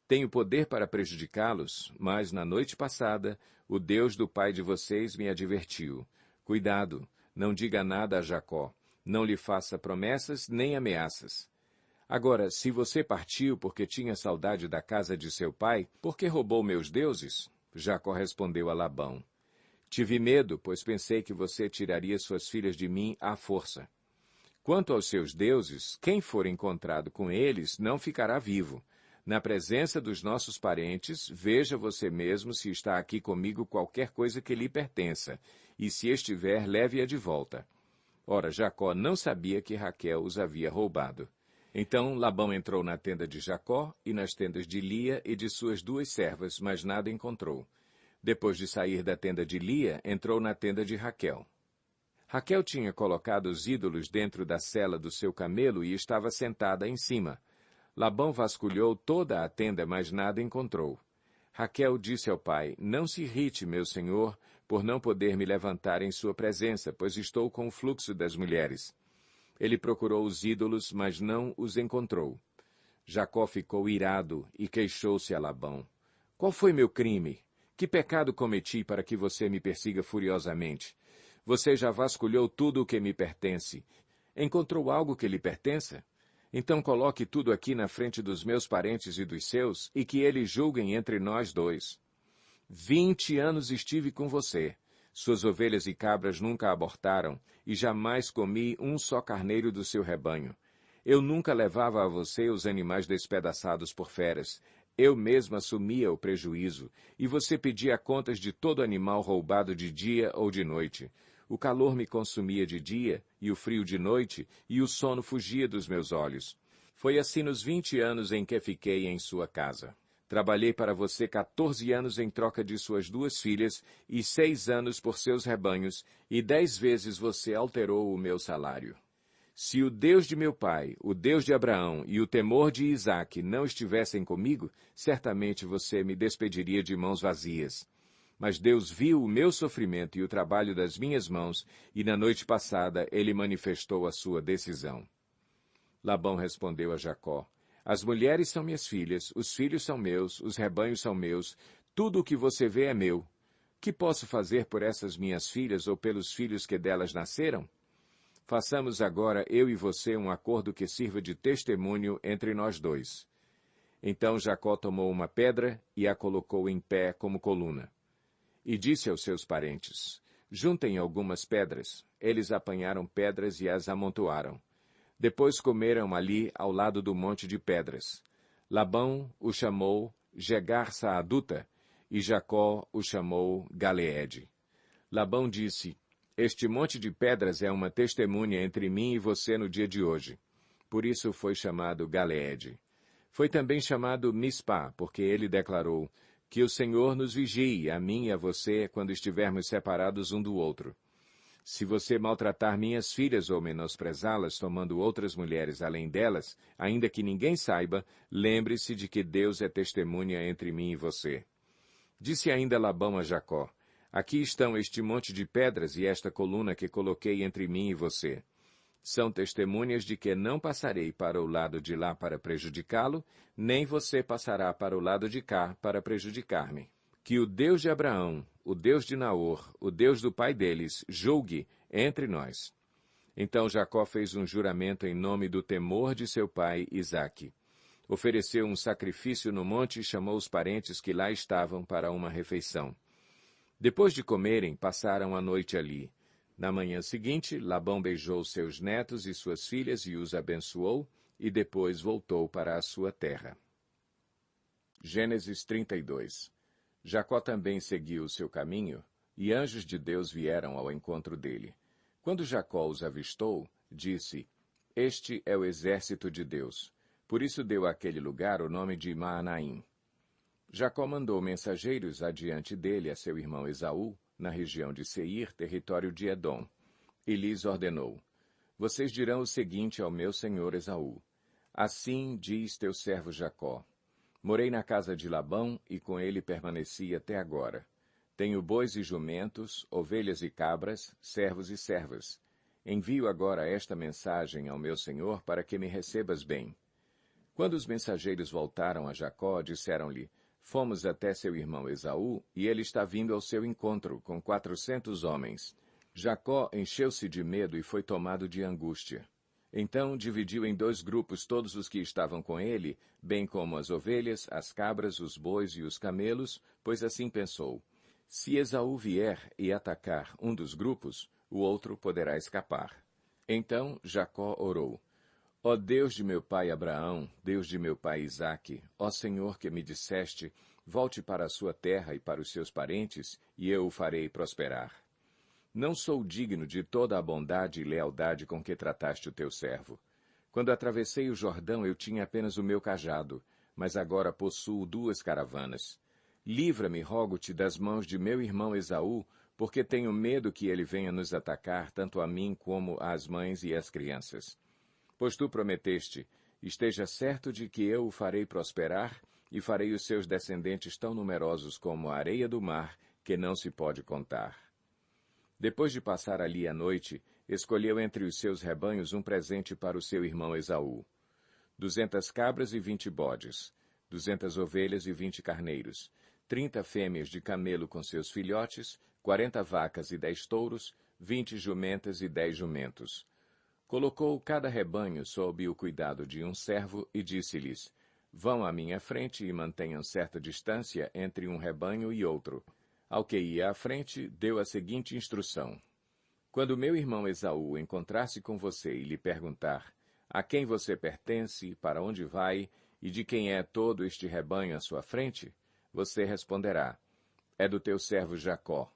Tenho poder para prejudicá-los, mas na noite passada, o Deus do pai de vocês me advertiu. Cuidado, não diga nada a Jacó. Não lhe faça promessas nem ameaças. Agora, se você partiu porque tinha saudade da casa de seu pai, por que roubou meus deuses? Jacó respondeu a Labão: Tive medo, pois pensei que você tiraria suas filhas de mim à força. Quanto aos seus deuses, quem for encontrado com eles não ficará vivo. Na presença dos nossos parentes, veja você mesmo se está aqui comigo qualquer coisa que lhe pertença, e se estiver, leve-a de volta. Ora, Jacó não sabia que Raquel os havia roubado. Então Labão entrou na tenda de Jacó e nas tendas de Lia e de suas 2 servas, mas nada encontrou. Depois de sair da tenda de Lia, entrou na tenda de Raquel. Raquel tinha colocado os ídolos dentro da sela do seu camelo e estava sentada em cima. Labão vasculhou toda a tenda, mas nada encontrou. Raquel disse ao pai: Não se irrite, meu senhor, por não poder me levantar em sua presença, pois estou com o fluxo das mulheres. Ele procurou os ídolos, mas não os encontrou. Jacó ficou irado e queixou-se a Labão: Qual foi meu crime? Que pecado cometi para que você me persiga furiosamente? Você já vasculhou tudo o que me pertence. Encontrou algo que lhe pertença? Então coloque tudo aqui na frente dos meus parentes e dos seus, e que eles julguem entre nós dois. 20 anos estive com você. Suas ovelhas e cabras nunca abortaram, e jamais comi um só carneiro do seu rebanho. Eu nunca levava a você os animais despedaçados por feras. Eu mesmo assumia o prejuízo, e você pedia contas de todo animal roubado de dia ou de noite. O calor me consumia de dia, e o frio de noite, e o sono fugia dos meus olhos. Foi assim nos 20 anos em que fiquei em sua casa. Trabalhei para você 14 anos em troca de suas 2 filhas, e 6 anos por seus rebanhos, e 10 vezes você alterou o meu salário. Se o Deus de meu pai, o Deus de Abraão e o temor de Isaque não estivessem comigo, certamente você me despediria de mãos vazias. Mas Deus viu o meu sofrimento e o trabalho das minhas mãos, e na noite passada ele manifestou a sua decisão. Labão respondeu a Jacó: As mulheres são minhas filhas, os filhos são meus, os rebanhos são meus, tudo o que você vê é meu. Que posso fazer por essas minhas filhas ou pelos filhos que delas nasceram? Façamos agora eu e você um acordo que sirva de testemunho entre nós dois. Então Jacó tomou uma pedra e a colocou em pé como coluna. E disse aos seus parentes: Juntem algumas pedras. Eles apanharam pedras e as amontoaram. Depois comeram ali ao lado do monte de pedras. Labão o chamou Jegar-Saaduta, e Jacó o chamou Galeede. Labão disse: Este monte de pedras é uma testemunha entre mim e você no dia de hoje. Por isso foi chamado Galeede. Foi também chamado Mispá, porque ele declarou: Que o Senhor nos vigie, a mim e a você, quando estivermos separados um do outro. Se você maltratar minhas filhas ou menosprezá-las, tomando outras mulheres além delas, ainda que ninguém saiba, lembre-se de que Deus é testemunha entre mim e você. Disse ainda Labão a Jacó: Aqui estão este monte de pedras e esta coluna que coloquei entre mim e você. São testemunhas de que não passarei para o lado de lá para prejudicá-lo, nem você passará para o lado de cá para prejudicar-me. Que o Deus de Abraão, o Deus de Naor, o Deus do pai deles, julgue entre nós. Então Jacó fez um juramento em nome do temor de seu pai Isaque. Ofereceu um sacrifício no monte e chamou os parentes que lá estavam para uma refeição. Depois de comerem, passaram a noite ali. Na manhã seguinte, Labão beijou seus netos e suas filhas e os abençoou, e depois voltou para a sua terra. Gênesis 32. Jacó também seguiu o seu caminho, e anjos de Deus vieram ao encontro dele. Quando Jacó os avistou, disse: Este é o exército de Deus. Por isso deu àquele lugar o nome de Maanaim. Jacó mandou mensageiros adiante dele a seu irmão Esaú, na região de Seir, território de Edom, e lhes ordenou: Vocês dirão o seguinte ao meu senhor Esaú: Assim diz teu servo Jacó: Morei na casa de Labão e com ele permaneci até agora. Tenho bois e jumentos, ovelhas e cabras, servos e servas. Envio agora esta mensagem ao meu senhor para que me recebas bem. Quando os mensageiros voltaram a Jacó, disseram-lhe: Fomos até seu irmão Esaú, e ele está vindo ao seu encontro, com 400 homens. Jacó encheu-se de medo e foi tomado de angústia. Então dividiu em 2 grupos todos os que estavam com ele, bem como as ovelhas, as cabras, os bois e os camelos, pois assim pensou: Se Esaú vier e atacar um dos grupos, o outro poderá escapar. Então Jacó orou: Ó Deus de meu pai Abraão, Deus de meu pai Isaque, ó Senhor que me disseste, volte para a sua terra e para os seus parentes, e eu o farei prosperar. Não sou digno de toda a bondade e lealdade com que trataste o teu servo. Quando atravessei o Jordão, eu tinha apenas o meu cajado, mas agora possuo 2 caravanas. Livra-me, rogo-te, das mãos de meu irmão Esaú, porque tenho medo que ele venha nos atacar, tanto a mim como às mães e às crianças. Pois tu prometeste: Esteja certo de que eu o farei prosperar, e farei os seus descendentes tão numerosos como a areia do mar, que não se pode contar. Depois de passar ali a noite, escolheu entre os seus rebanhos um presente para o seu irmão Esaú: 200 cabras e 20 bodes, 200 ovelhas e 20 carneiros, 30 fêmeas de camelo com seus filhotes, 40 vacas e 10 touros, 20 jumentas e 10 jumentos. Colocou cada rebanho sob o cuidado de um servo e disse-lhes: Vão à minha frente e mantenham certa distância entre um rebanho e outro. Ao que ia à frente, deu a seguinte instrução: Quando meu irmão Esaú encontrar-se com você e lhe perguntar: A quem você pertence, para onde vai, e de quem é todo este rebanho à sua frente? Você responderá: É do teu servo Jacó.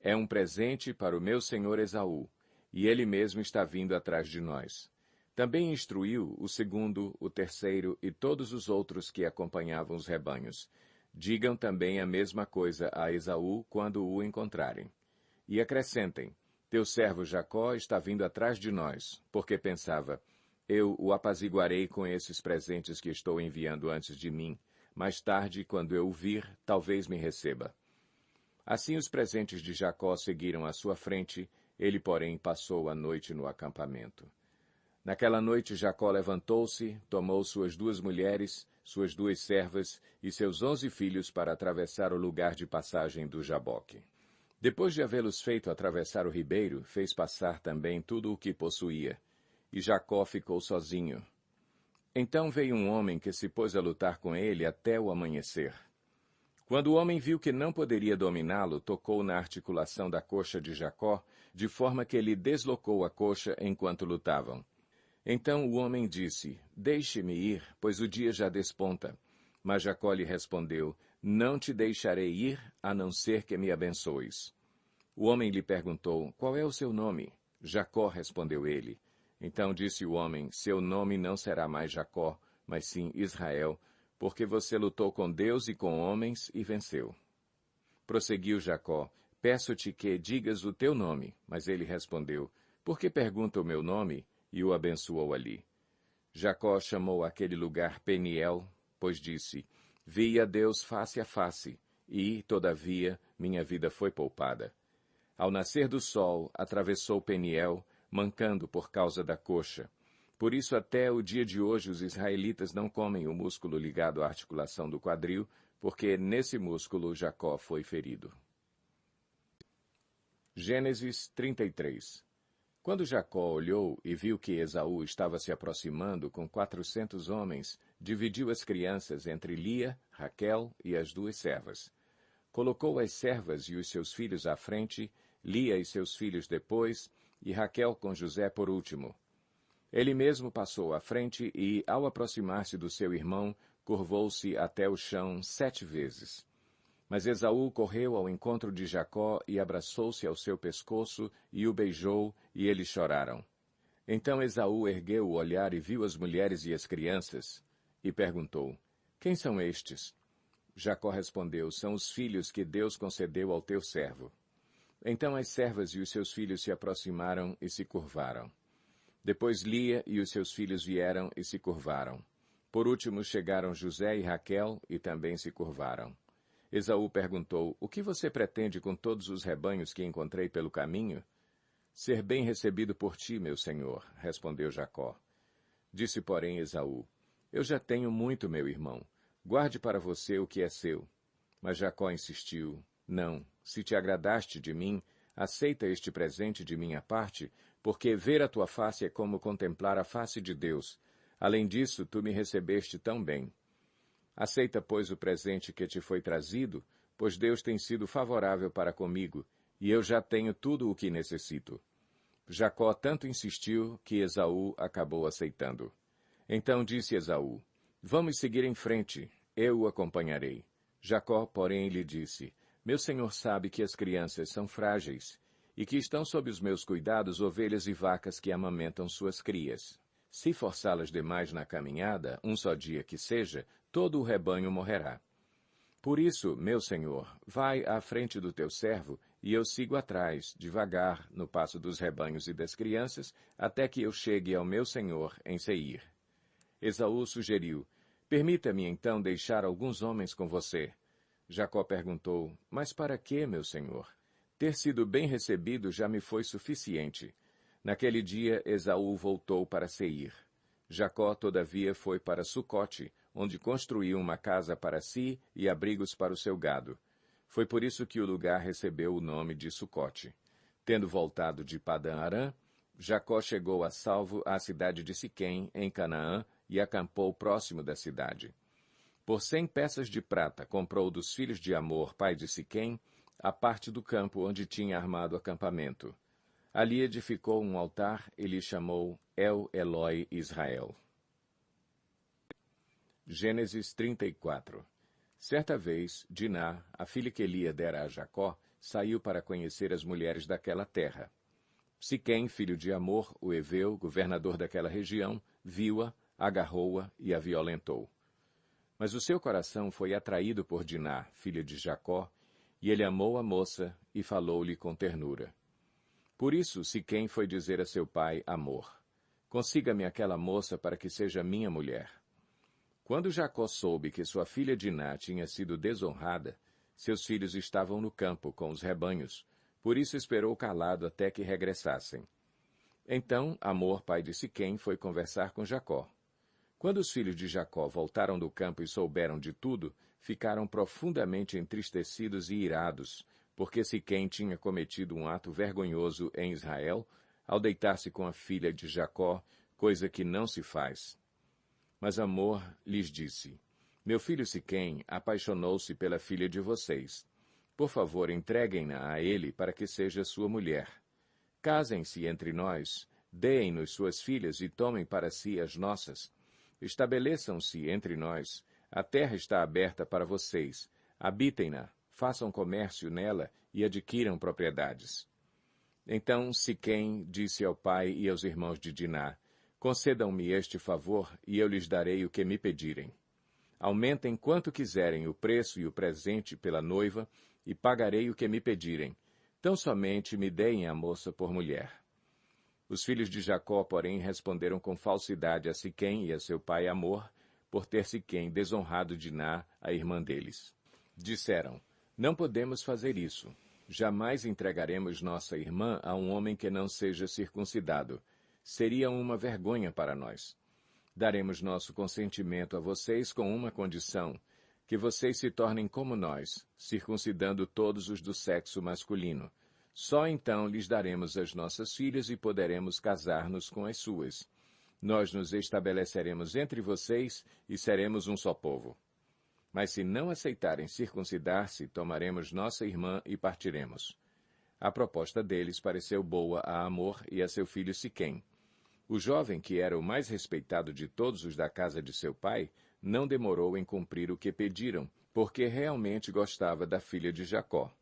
É um presente para o meu senhor Esaú, e ele mesmo está vindo atrás de nós. Também instruiu o segundo, o terceiro e todos os outros que acompanhavam os rebanhos. Digam também a mesma coisa a Esaú quando o encontrarem. E acrescentem: Teu servo Jacó está vindo atrás de nós, porque pensava: Eu o apaziguarei com esses presentes que estou enviando antes de mim. Mais tarde, quando eu o vir, talvez me receba. Assim os presentes de Jacó seguiram à sua frente, ele, porém, passou a noite no acampamento. Naquela noite Jacó levantou-se, tomou suas 2 mulheres, suas 2 servas e seus 11 filhos para atravessar o lugar de passagem do Jaboque. Depois de havê-los feito atravessar o ribeiro, fez passar também tudo o que possuía, e Jacó ficou sozinho. Então veio um homem que se pôs a lutar com ele até o amanhecer. Quando o homem viu que não poderia dominá-lo, tocou na articulação da coxa de Jacó, de forma que ele deslocou a coxa enquanto lutavam. Então o homem disse: Deixe-me ir, pois o dia já desponta. Mas Jacó lhe respondeu: Não te deixarei ir, a não ser que me abençoes. O homem lhe perguntou: Qual é o seu nome? Jacó, respondeu ele. Então disse o homem: Seu nome não será mais Jacó, mas sim Israel, porque você lutou com Deus e com homens e venceu. Prosseguiu Jacó: Peço-te que digas o teu nome. Mas ele respondeu: Por que pergunta o meu nome? E o abençoou ali. Jacó chamou aquele lugar Peniel, pois disse: Vi a Deus face a face, e, todavia, minha vida foi poupada. Ao nascer do sol, atravessou Peniel, mancando por causa da coxa. Por isso, até o dia de hoje, os israelitas não comem o músculo ligado à articulação do quadril, porque nesse músculo Jacó foi ferido. Gênesis 33. Quando Jacó olhou e viu que Esaú estava se aproximando com 400 homens, dividiu as crianças entre Lia, Raquel e as 2 servas. Colocou as servas e os seus filhos à frente, Lia e seus filhos depois, e Raquel com José por último. Ele mesmo passou à frente e, ao aproximar-se do seu irmão, curvou-se até o chão 7 vezes. Mas Esaú correu ao encontro de Jacó e abraçou-se ao seu pescoço e o beijou, e eles choraram. Então Esaú ergueu o olhar e viu as mulheres e as crianças, e perguntou: Quem são estes? Jacó respondeu: São os filhos que Deus concedeu ao teu servo. Então as servas e os seus filhos se aproximaram e se curvaram. Depois Lia e os seus filhos vieram e se curvaram. Por último chegaram José e Raquel e também se curvaram. Esaú perguntou: O que você pretende com todos os rebanhos que encontrei pelo caminho? Ser bem recebido por ti, meu senhor, respondeu Jacó. Disse, porém, Esaú: Eu já tenho muito, meu irmão. Guarde para você o que é seu. Mas Jacó insistiu: Não, se te agradaste de mim, aceita este presente de minha parte, porque ver a tua face é como contemplar a face de Deus. Além disso, tu me recebeste tão bem. Aceita, pois, o presente que te foi trazido, pois Deus tem sido favorável para comigo, e eu já tenho tudo o que necessito. Jacó tanto insistiu que Esaú acabou aceitando. Então disse Esaú: Vamos seguir em frente, eu o acompanharei. Jacó, porém, lhe disse: Meu senhor sabe que as crianças são frágeis, e que estão sob os meus cuidados ovelhas e vacas que amamentam suas crias. Se forçá-las demais na caminhada, um só dia que seja, todo o rebanho morrerá. Por isso, meu senhor, vai à frente do teu servo, e eu sigo atrás, devagar, no passo dos rebanhos e das crianças, até que eu chegue ao meu senhor em Seir. Esaú sugeriu: Permita-me então deixar alguns homens com você. Jacó perguntou: Mas para quê, meu senhor? Ter sido bem recebido já me foi suficiente. Naquele dia, Esaú voltou para Seir. Jacó, todavia, foi para Sucote, onde construiu uma casa para si e abrigos para o seu gado. Foi por isso que o lugar recebeu o nome de Sucote. Tendo voltado de Padã-Arã, Jacó chegou a salvo à cidade de Siquém, em Canaã, e acampou próximo da cidade. Por 100 peças de prata comprou dos filhos de Amor, pai de Siquém, a parte do campo onde tinha armado acampamento. Ali edificou um altar e lhe chamou El Eloi Israel. Gênesis 34. Certa vez, Diná, a filha que Lia dera a Jacó, saiu para conhecer as mulheres daquela terra. Siquém, filho de Amor, o heveu, governador daquela região, viu-a, agarrou-a e a violentou. Mas o seu coração foi atraído por Diná, filha de Jacó, e ele amou a moça e falou-lhe com ternura. Por isso Siquém foi dizer a seu pai Amor: consiga-me aquela moça para que seja minha mulher. Quando Jacó soube que sua filha Diná tinha sido desonrada, seus filhos estavam no campo com os rebanhos, por isso esperou calado até que regressassem. Então Amor, pai de Siquém, foi conversar com Jacó. Quando os filhos de Jacó voltaram do campo e souberam de tudo, ficaram profundamente entristecidos e irados, porque Siquém tinha cometido um ato vergonhoso em Israel, ao deitar-se com a filha de Jacó, coisa que não se faz. Mas Amor lhes disse: meu filho Siquém apaixonou-se pela filha de vocês. Por favor, entreguem-na a ele para que seja sua mulher. Casem-se entre nós, deem-nos suas filhas e tomem para si as nossas. Estabeleçam-se entre nós. A terra está aberta para vocês. Habitem-na, façam comércio nela e adquiram propriedades. Então Siquém disse ao pai e aos irmãos de Diná: concedam-me este favor e eu lhes darei o que me pedirem. Aumentem quanto quiserem o preço e o presente pela noiva e pagarei o que me pedirem. Tão somente me deem a moça por mulher. Os filhos de Jacó, porém, responderam com falsidade a Siquém e a seu pai Amor, por ter Siquém desonrado Diná, a irmã deles. Disseram: não podemos fazer isso. Jamais entregaremos nossa irmã a um homem que não seja circuncidado. Seria uma vergonha para nós. Daremos nosso consentimento a vocês com uma condição, que vocês se tornem como nós, circuncidando todos os do sexo masculino. Só então lhes daremos as nossas filhas e poderemos casar-nos com as suas. Nós nos estabeleceremos entre vocês e seremos um só povo. Mas se não aceitarem circuncidar-se, tomaremos nossa irmã e partiremos. A proposta deles pareceu boa a Amor e a seu filho Siquém. O jovem, que era o mais respeitado de todos os da casa de seu pai, não demorou em cumprir o que pediram, porque realmente gostava da filha de Jacó.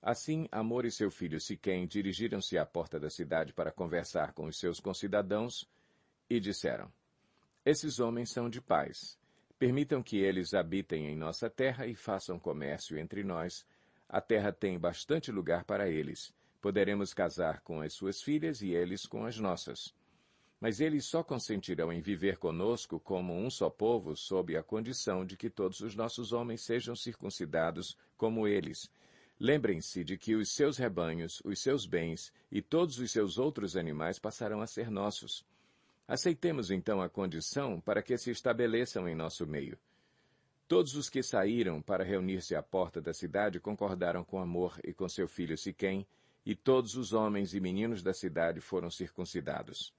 Assim, Amor e seu filho Siquém dirigiram-se à porta da cidade para conversar com os seus concidadãos e disseram: esses homens são de paz. Permitam que eles habitem em nossa terra e façam comércio entre nós. A terra tem bastante lugar para eles. Poderemos casar com as suas filhas e eles com as nossas. Mas eles só consentirão em viver conosco como um só povo sob a condição de que todos os nossos homens sejam circuncidados como eles. Lembrem-se de que os seus rebanhos, os seus bens e todos os seus outros animais passarão a ser nossos. Aceitemos então a condição para que se estabeleçam em nosso meio. Todos os que saíram para reunir-se à porta da cidade concordaram com Amor e com seu filho Siquém, e todos os homens e meninos da cidade foram circuncidados.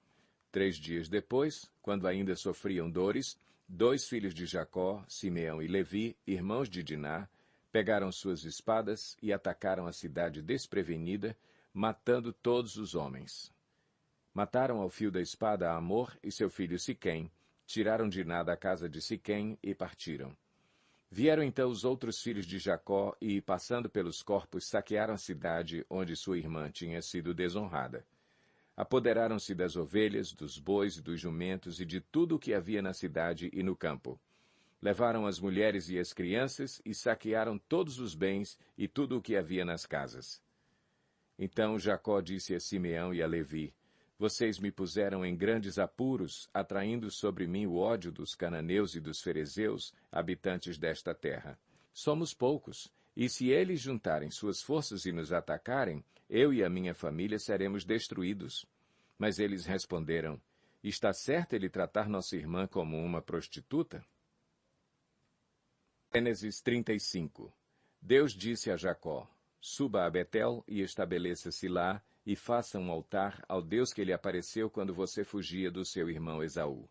3 dias depois, quando ainda sofriam dores, 2 filhos de Jacó, Simeão e Levi, irmãos de Diná, pegaram suas espadas e atacaram a cidade desprevenida, matando todos os homens. Mataram ao fio da espada a Amor e seu filho Siquém, tiraram Diná da casa de Siquém e partiram. Vieram então os outros filhos de Jacó e, passando pelos corpos, saquearam a cidade onde sua irmã tinha sido desonrada. Apoderaram-se das ovelhas, dos bois e dos jumentos e de tudo o que havia na cidade e no campo. Levaram as mulheres e as crianças e saquearam todos os bens e tudo o que havia nas casas. Então Jacó disse a Simeão e a Levi: vocês me puseram em grandes apuros, atraindo sobre mim o ódio dos cananeus e dos ferezeus, habitantes desta terra. Somos poucos, e se eles juntarem suas forças e nos atacarem, eu e a minha família seremos destruídos. Mas eles responderam: está certo ele tratar nossa irmã como uma prostituta? Gênesis 35. Deus disse a Jacó: suba a Betel e estabeleça-se lá, e faça um altar ao Deus que lhe apareceu quando você fugia do seu irmão Esaú.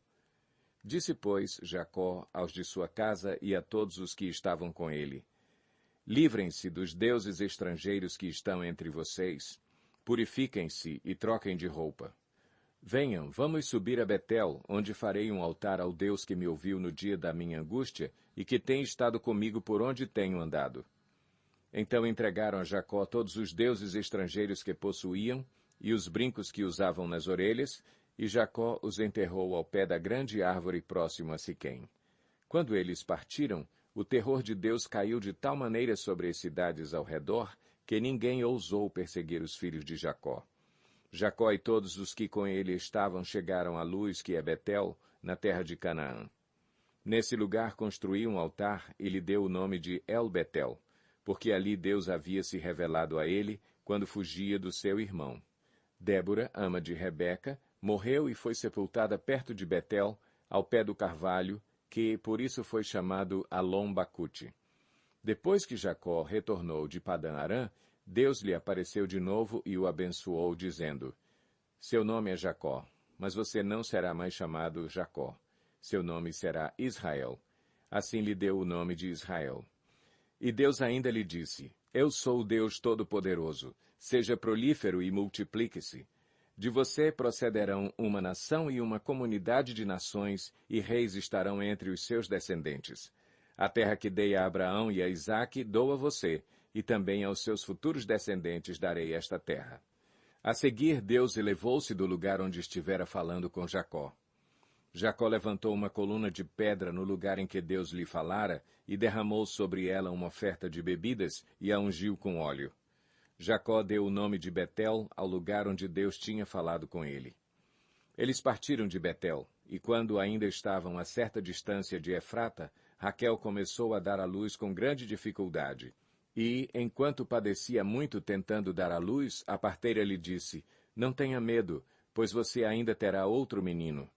Disse, pois, Jacó aos de sua casa e a todos os que estavam com ele: Livrem-se dos deuses estrangeiros que estão entre vocês, purifiquem-se e troquem de roupa. Venham, vamos subir a Betel, onde farei um altar ao Deus que me ouviu no dia da minha angústia e que tem estado comigo por onde tenho andado. Então entregaram a Jacó todos os deuses estrangeiros que possuíam e os brincos que usavam nas orelhas, e Jacó os enterrou ao pé da grande árvore próximo a Siquém. Quando eles partiram, o terror de Deus caiu de tal maneira sobre as cidades ao redor que ninguém ousou perseguir os filhos de Jacó. Jacó e todos os que com ele estavam chegaram à luz, que é Betel, na terra de Canaã. Nesse lugar construiu um altar e lhe deu o nome de El-Betel, porque ali Deus havia se revelado a ele quando fugia do seu irmão. Débora, ama de Rebeca, morreu e foi sepultada perto de Betel, ao pé do carvalho, que por isso foi chamado Alom-Bacute. Depois que Jacó retornou de Padã-Arã, Deus lhe apareceu de novo e o abençoou, dizendo: Seu nome é Jacó, mas você não será mais chamado Jacó. Seu nome será Israel. Assim lhe deu o nome de Israel. E Deus ainda lhe disse: Eu sou o Deus Todo-Poderoso. Seja prolífero e multiplique-se. De você procederão uma nação e uma comunidade de nações, e reis estarão entre os seus descendentes. A terra que dei a Abraão e a Isaque dou a você, e também aos seus futuros descendentes darei esta terra. A seguir, Deus elevou-se do lugar onde estivera falando com Jacó. Jacó levantou uma coluna de pedra no lugar em que Deus lhe falara, e derramou sobre ela uma oferta de bebidas, e a ungiu com óleo. Jacó deu o nome de Betel ao lugar onde Deus tinha falado com ele. Eles partiram de Betel, e quando ainda estavam a certa distância de Efrata, Raquel começou a dar à luz com grande dificuldade. E, enquanto padecia muito tentando dar à luz, a parteira lhe disse: Não tenha medo, pois você ainda terá outro menino.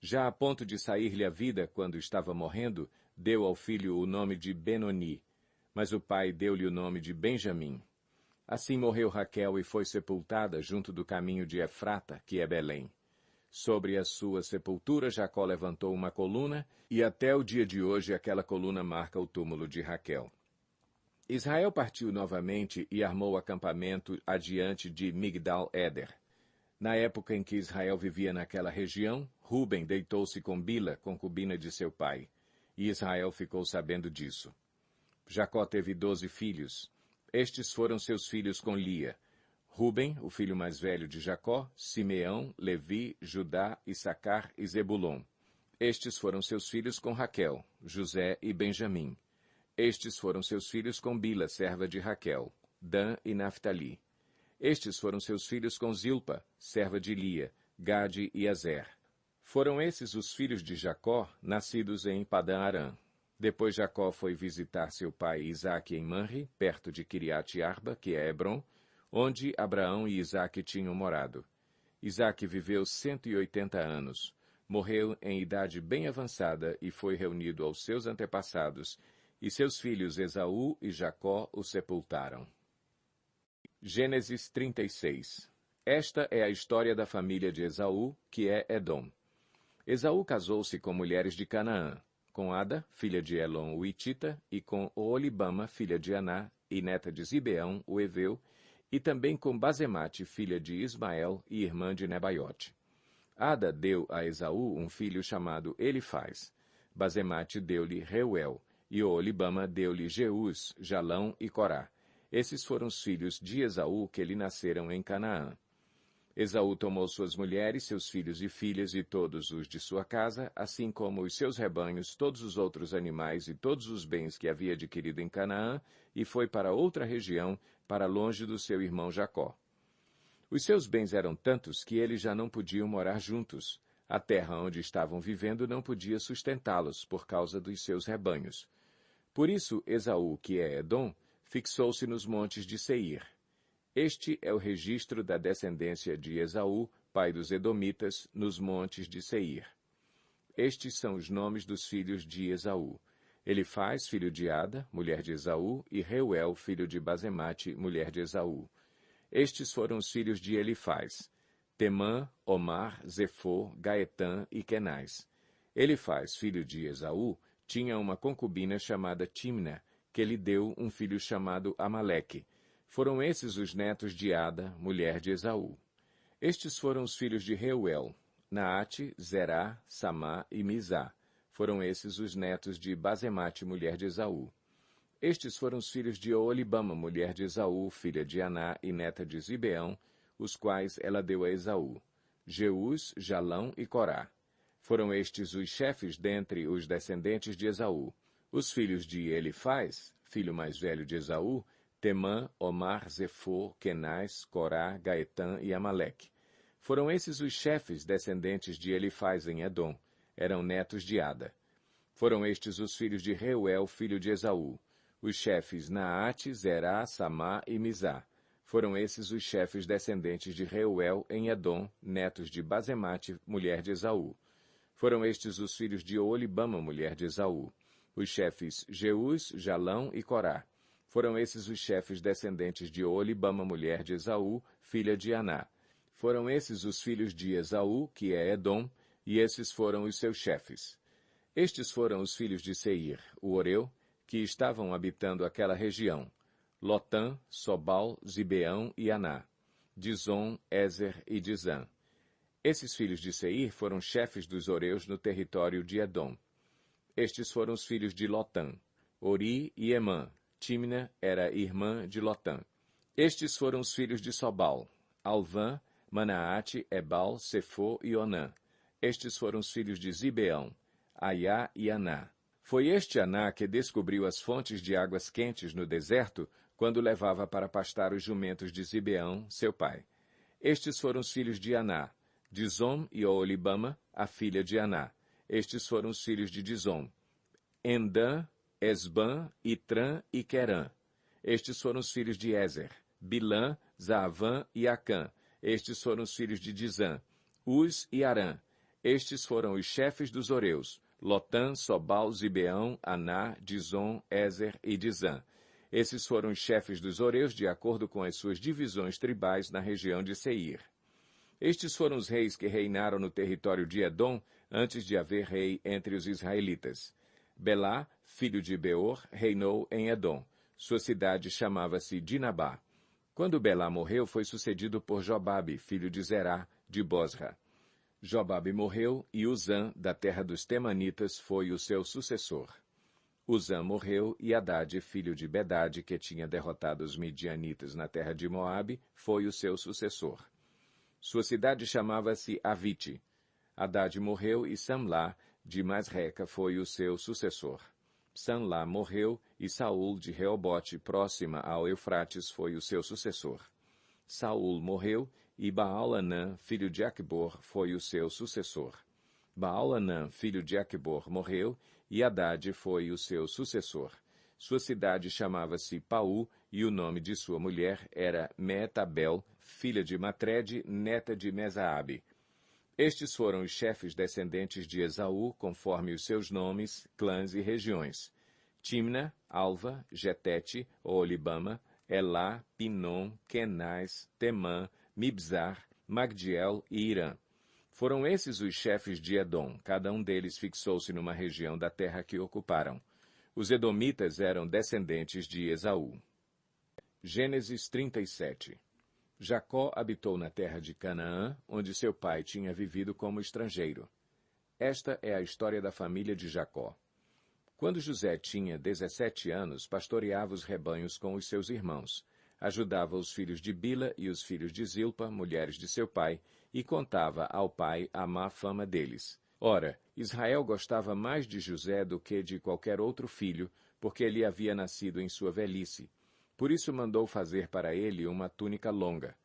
Já a ponto de sair-lhe a vida, quando estava morrendo, deu ao filho o nome de Benoni, mas o pai deu-lhe o nome de Benjamim. Assim morreu Raquel e foi sepultada junto do caminho de Efrata, que é Belém. Sobre a sua sepultura, Jacó levantou uma coluna, e até o dia de hoje aquela coluna marca o túmulo de Raquel. Israel partiu novamente e armou acampamento adiante de Migdal-Éder. Na época em que Israel vivia naquela região, Ruben deitou-se com Bila, concubina de seu pai, e Israel ficou sabendo disso. Jacó teve 12 filhos. Estes foram seus filhos com Lia: Ruben, o filho mais velho de Jacó, Simeão, Levi, Judá, Issacar e Zebulon. Estes foram seus filhos com Raquel, José e Benjamim. Estes foram seus filhos com Bila, serva de Raquel, Dan e Naphtali. Estes foram seus filhos com Zilpa, serva de Lia, Gade e Azer. Foram esses os filhos de Jacó, nascidos em Padã-Arã. Depois Jacó foi visitar seu pai Isaque em Manre, perto de Quiriate-Arba, que é Hebrom, onde Abraão e Isaque tinham morado. Isaque viveu 180 anos, morreu em idade bem avançada e foi reunido aos seus antepassados, e seus filhos Esaú e Jacó o sepultaram. Gênesis 36. Esta é a história da família de Esaú, que é Edom. Esaú casou-se com mulheres de Canaã, com Ada, filha de Elon o Hitita, e com Oolibama, filha de Aná, e neta de Zibeão, o Eveu, e também com Basemate, filha de Ismael e irmã de Nebaiote. Ada deu a Esaú um filho chamado Elifaz. Basemate deu-lhe Reuel, e Oolibama deu-lhe Jeús, Jalão e Corá. Esses foram os filhos de Esaú que lhe nasceram em Canaã. Esaú tomou suas mulheres, seus filhos e filhas e todos os de sua casa, assim como os seus rebanhos, todos os outros animais e todos os bens que havia adquirido em Canaã, e foi para outra região, para longe do seu irmão Jacó. Os seus bens eram tantos que eles já não podiam morar juntos. A terra onde estavam vivendo não podia sustentá-los por causa dos seus rebanhos. Por isso, Esaú, que é Edom, fixou-se nos montes de Seir. Este é o registro da descendência de Esaú, pai dos Edomitas, nos montes de Seir. Estes são os nomes dos filhos de Esaú: Elifaz, filho de Ada, mulher de Esaú, e Reuel, filho de Basemate, mulher de Esaú. Estes foram os filhos de Elifaz: Temã, Omar, Zefô, Gaetã e Kenaz. Elifaz, filho de Esaú, tinha uma concubina chamada Timna, que lhe deu um filho chamado Amaleque. Foram esses os netos de Ada, mulher de Esaú. Estes foram os filhos de Reuel: Naate, Zerá, Samá e Mizá. Foram esses os netos de Basemate, mulher de Esaú. Estes foram os filhos de Oolibama, mulher de Esaú, filha de Aná e neta de Zibeão, os quais ela deu a Esaú: Jeús, Jalão e Corá. Foram estes os chefes dentre os descendentes de Esaú. Os filhos de Elifaz, filho mais velho de Esaú: Temã, Omar, Zefô, Kenaz, Corá, Gaetã e Amaleque. Foram esses os chefes descendentes de Elifaz em Edom. Eram netos de Ada. Foram estes os filhos de Reuel, filho de Esaú: os chefes Naate, Zerá, Samá e Mizá. Foram esses os chefes descendentes de Reuel em Edom, netos de Basemate, mulher de Esaú. Foram estes os filhos de Oolibama, mulher de Esaú: os chefes Jeús, Jalão e Corá. Foram esses os chefes descendentes de Oolibama, mulher de Esaú, filha de Aná. Foram esses os filhos de Esaú, que é Edom, e esses foram os seus chefes. Estes foram os filhos de Seir, o Oreu, que estavam habitando aquela região: Lotã, Sobal, Zibeão e Aná, Dizon, Ézer e Dizã. Esses filhos de Seir foram chefes dos Oreus no território de Edom. Estes foram os filhos de Lotã: Ori e Emã. Timna era irmã de Lotã. Estes foram os filhos de Sobal: Alvã, Manaate, Ebal, Sefô e Onã. Estes foram os filhos de Zibeão: Aiá e Aná. Foi este Aná que descobriu as fontes de águas quentes no deserto, quando levava para pastar os jumentos de Zibeão, seu pai. Estes foram os filhos de Aná: Dizom e Oolibama, a filha de Aná. Estes foram os filhos de Dizom: Endã, Esbã, Itrã e Querã. Estes foram os filhos de Ézer: Bilã, Zaavã e Acã. Estes foram os filhos de Dizã: Uz e Arã. Estes foram os chefes dos Oreus: Lotã, Sobal, Zibeão, Aná, Dizom, Ézer e Dizã. Esses foram os chefes dos Oreus de acordo com as suas divisões tribais na região de Seir. Estes foram os reis que reinaram no território de Edom antes de haver rei entre os israelitas. Belá, filho de Beor, reinou em Edom. Sua cidade chamava-se Dinabá. Quando Belá morreu, foi sucedido por Jobabe, filho de Zerá, de Bosra. Jobabe morreu e Uzã, da terra dos Temanitas, foi o seu sucessor. Uzã morreu e Hadade, filho de Bedade, que tinha derrotado os midianitas na terra de Moabe, foi o seu sucessor. Sua cidade chamava-se Avite. Hadade morreu e Samlá, de Masreca, foi o seu sucessor. Samlá morreu e Saul, de Reobote, próxima ao Eufrates, foi o seu sucessor. Saul morreu e Baal-Anã, filho de Acbor, foi o seu sucessor. Baal-Anã, filho de Acbor, morreu e Hadade foi o seu sucessor. Sua cidade chamava-se Paú e o nome de sua mulher era Meetabel, filha de Matrede, neta de Mesaabe. Estes foram os chefes descendentes de Esaú, conforme os seus nomes, clãs e regiões: Timna, Alva, Jetete, Oolibama, Elá, Pinom, Kenaz, Temã, Mibzar, Magdiel e Irã. Foram esses os chefes de Edom, cada um deles fixou-se numa região da terra que ocuparam. Os edomitas eram descendentes de Esaú. Gênesis 37. Jacó habitou na terra de Canaã, onde seu pai tinha vivido como estrangeiro. Esta é a história da família de Jacó. Quando José tinha 17 anos, pastoreava os rebanhos com os seus irmãos, ajudava os filhos de Bila e os filhos de Zilpa, mulheres de seu pai, e contava ao pai a má fama deles. Ora, Israel gostava mais de José do que de qualquer outro filho, porque ele havia nascido em sua velhice. Por isso mandou fazer para ele uma túnica longa.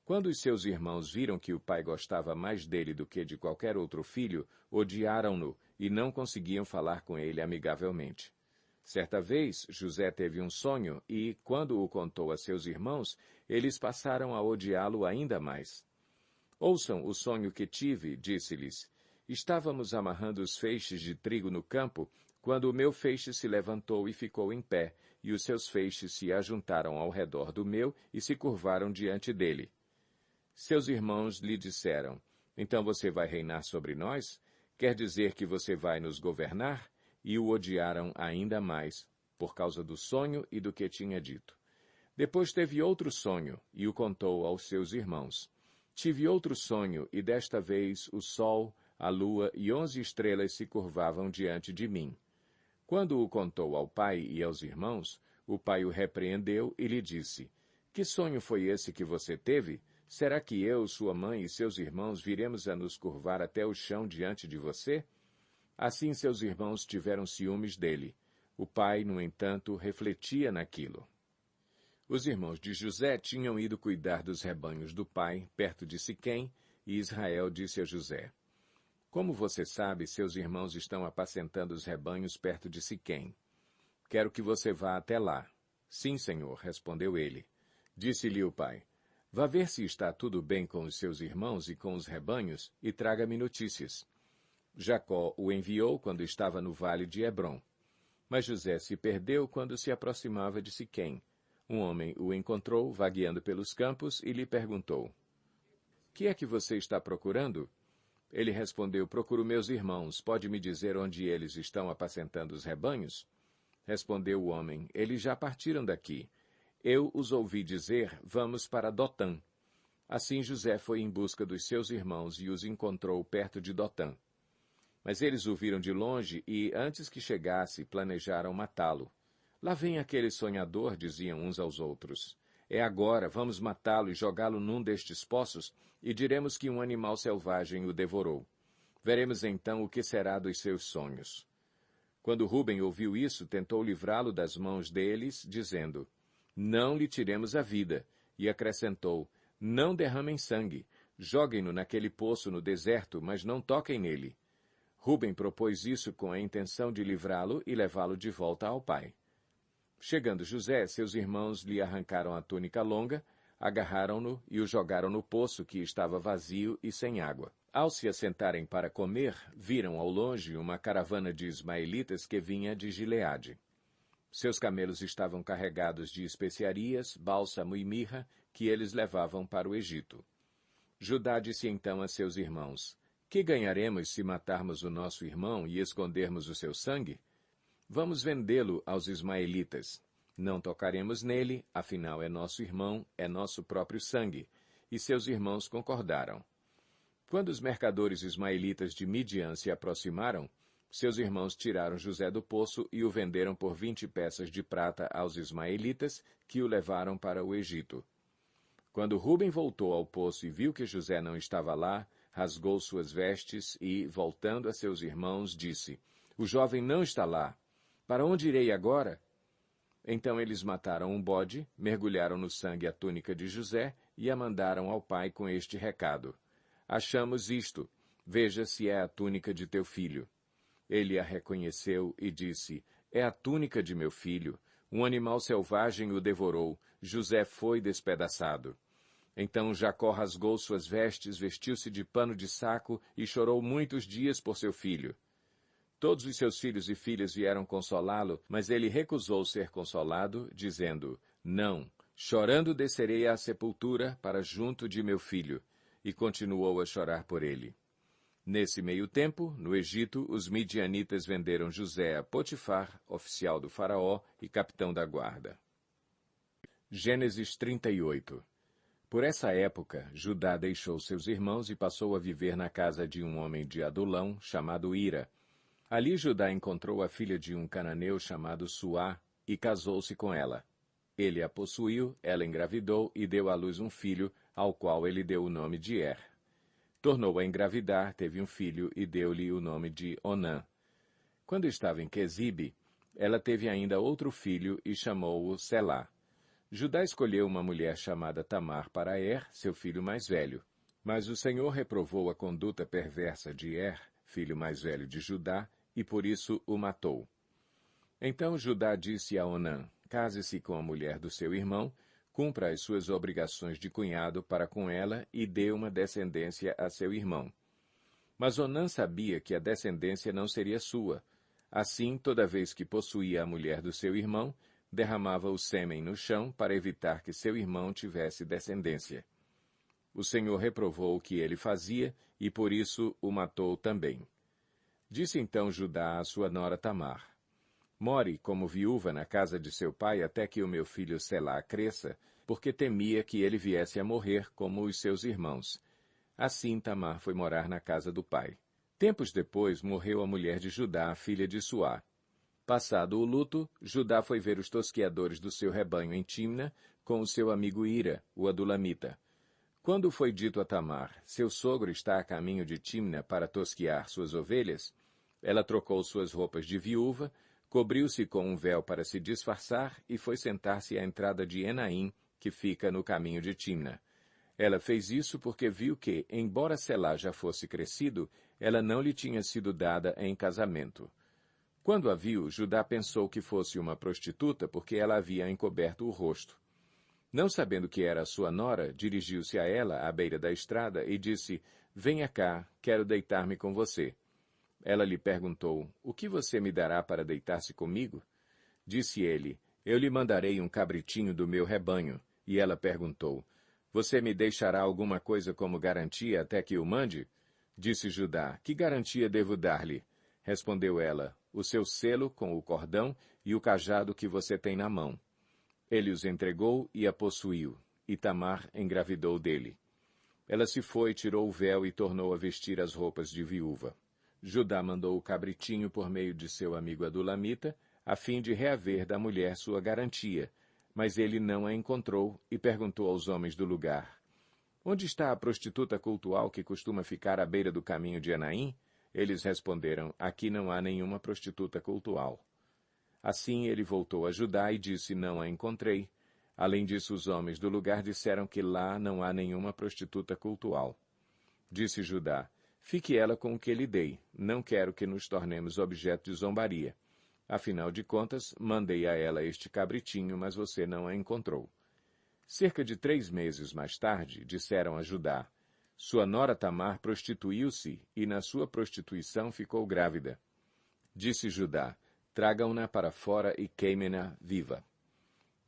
Quando os seus irmãos viram que o pai gostava mais dele do que de qualquer outro filho, odiaram-no e não conseguiam falar com ele amigavelmente. Certa vez, José teve um sonho e, quando o contou a seus irmãos, eles passaram a odiá-lo ainda mais. Ouçam o sonho que tive, disse-lhes. Estávamos amarrando os feixes de trigo no campo, quando o meu feixe se levantou e ficou em pé, e os seus feixes se ajuntaram ao redor do meu e se curvaram diante dele. Seus irmãos lhe disseram, então você vai reinar sobre nós? Quer dizer que você vai nos governar? E o odiaram ainda mais, por causa do sonho e do que tinha dito. Depois teve outro sonho, e o contou aos seus irmãos. Tive outro sonho, e desta vez o sol, a lua e 11 estrelas se curvavam diante de mim. Quando o contou ao pai e aos irmãos, o pai o repreendeu e lhe disse, que sonho foi esse que você teve? Será que eu, sua mãe e seus irmãos viremos a nos curvar até o chão diante de você? Assim seus irmãos tiveram ciúmes dele. O pai, no entanto, refletia naquilo. Os irmãos de José tinham ido cuidar dos rebanhos do pai, perto de Siquém, e Israel disse a José, como você sabe, seus irmãos estão apacentando os rebanhos perto de Siquém. Quero que você vá até lá. Sim, senhor, respondeu ele. Disse-lhe o pai, vá ver se está tudo bem com os seus irmãos e com os rebanhos, e traga-me notícias. Jacó o enviou quando estava no vale de Hebrom. Mas José se perdeu quando se aproximava de Siquém. Um homem o encontrou, vagueando pelos campos, e lhe perguntou, que é que você está procurando? Ele respondeu, procuro meus irmãos. Pode me dizer onde eles estão apacentando os rebanhos? Respondeu o homem, eles já partiram daqui. Eu os ouvi dizer, vamos para Dotã. Assim José foi em busca dos seus irmãos e os encontrou perto de Dotã. Mas eles o viram de longe e, antes que chegasse, planejaram matá-lo. Lá vem aquele sonhador, diziam uns aos outros. É agora, vamos matá-lo e jogá-lo num destes poços, e diremos que um animal selvagem o devorou. Veremos então o que será dos seus sonhos. Quando Ruben ouviu isso, tentou livrá-lo das mãos deles, dizendo, não lhe tiremos a vida, e acrescentou, não derramem sangue, joguem-no naquele poço no deserto, mas não toquem nele. Ruben propôs isso com a intenção de livrá-lo e levá-lo de volta ao pai. Chegando José, seus irmãos lhe arrancaram a túnica longa, agarraram-no e o jogaram no poço que estava vazio e sem água. Ao se assentarem para comer, viram ao longe uma caravana de ismaelitas que vinha de Gileade. Seus camelos estavam carregados de especiarias, bálsamo e mirra, que eles levavam para o Egito. Judá disse então a seus irmãos, que ganharemos se matarmos o nosso irmão e escondermos o seu sangue? Vamos vendê-lo aos ismaelitas. Não tocaremos nele, afinal é nosso irmão, é nosso próprio sangue. E seus irmãos concordaram. Quando os mercadores ismaelitas de Midian se aproximaram, seus irmãos tiraram José do poço e o venderam por 20 peças de prata aos ismaelitas, que o levaram para o Egito. Quando Ruben voltou ao poço e viu que José não estava lá, rasgou suas vestes e, voltando a seus irmãos, disse, o jovem não está lá. Para onde irei agora? Então eles mataram um bode, mergulharam no sangue a túnica de José e a mandaram ao pai com este recado. Achamos isto, veja se é a túnica de teu filho. Ele a reconheceu e disse, é a túnica de meu filho. Um animal selvagem o devorou, José foi despedaçado. Então Jacó rasgou suas vestes, vestiu-se de pano de saco e chorou muitos dias por seu filho. Todos os seus filhos e filhas vieram consolá-lo, mas ele recusou ser consolado, dizendo, não, chorando descerei à sepultura para junto de meu filho, e continuou a chorar por ele. Nesse meio tempo, no Egito, os midianitas venderam José a Potifar, oficial do faraó e capitão da guarda. Gênesis 38. Por essa época, Judá deixou seus irmãos e passou a viver na casa de um homem de Adulão, chamado Ira. Ali Judá encontrou a filha de um cananeu chamado Suá e casou-se com ela. Ele a possuiu, ela engravidou e deu à luz um filho, ao qual ele deu o nome de Er. Tornou a engravidar, teve um filho e deu-lhe o nome de Onã. Quando estava em Quezibe, ela teve ainda outro filho e chamou-o Selá. Judá escolheu uma mulher chamada Tamar para Er, seu filho mais velho. Mas o Senhor reprovou a conduta perversa de Er, filho mais velho de Judá, e por isso o matou. Então Judá disse a Onã, case-se com a mulher do seu irmão, cumpra as suas obrigações de cunhado para com ela e dê uma descendência a seu irmão. Mas Onã sabia que a descendência não seria sua. Assim, toda vez que possuía a mulher do seu irmão, derramava o sêmen no chão para evitar que seu irmão tivesse descendência. O Senhor reprovou o que ele fazia, e por isso o matou também. Disse então Judá à sua nora Tamar: More como viúva na casa de seu pai até que o meu filho Selá cresça, porque temia que ele viesse a morrer como os seus irmãos. Assim Tamar foi morar na casa do pai. Tempos depois morreu a mulher de Judá, filha de Suá. Passado o luto, Judá foi ver os tosqueadores do seu rebanho em Timna com o seu amigo Ira, o adulamita. Quando foi dito a Tamar: seu sogro está a caminho de Timna para tosquear suas ovelhas, ela trocou suas roupas de viúva, cobriu-se com um véu para se disfarçar e foi sentar-se à entrada de Enaim, que fica no caminho de Timna. Ela fez isso porque viu que, embora Selá já fosse crescido, ela não lhe tinha sido dada em casamento. Quando a viu, Judá pensou que fosse uma prostituta porque ela havia encoberto o rosto. Não sabendo que era sua nora, dirigiu-se a ela à beira da estrada e disse: Venha cá, quero deitar-me com você. Ela lhe perguntou: O que você me dará para deitar-se comigo? Disse ele: Eu lhe mandarei um cabritinho do meu rebanho. E ela perguntou: Você me deixará alguma coisa como garantia até que o mande? Disse Judá: Que garantia devo dar-lhe? Respondeu ela: O seu selo com o cordão e o cajado que você tem na mão. Ele os entregou e a possuiu, e Tamar engravidou dele. Ela se foi, tirou o véu e tornou a vestir as roupas de viúva. Judá mandou o cabritinho por meio de seu amigo adulamita, a fim de reaver da mulher sua garantia, mas ele não a encontrou e perguntou aos homens do lugar: Onde está a prostituta cultual que costuma ficar à beira do caminho de Enaim? Eles responderam: Aqui não há nenhuma prostituta cultual. Assim ele voltou a Judá e disse: Não a encontrei. Além disso, os homens do lugar disseram que lá não há nenhuma prostituta cultual. Disse Judá: Fique ela com o que lhe dei. Não quero que nos tornemos objeto de zombaria. Afinal de contas, mandei a ela este cabritinho, mas você não a encontrou. Cerca de 3 meses mais tarde, disseram a Judá: Sua nora Tamar prostituiu-se e na sua prostituição ficou grávida. Disse Judá: Tragam-na para fora e queimem-na viva.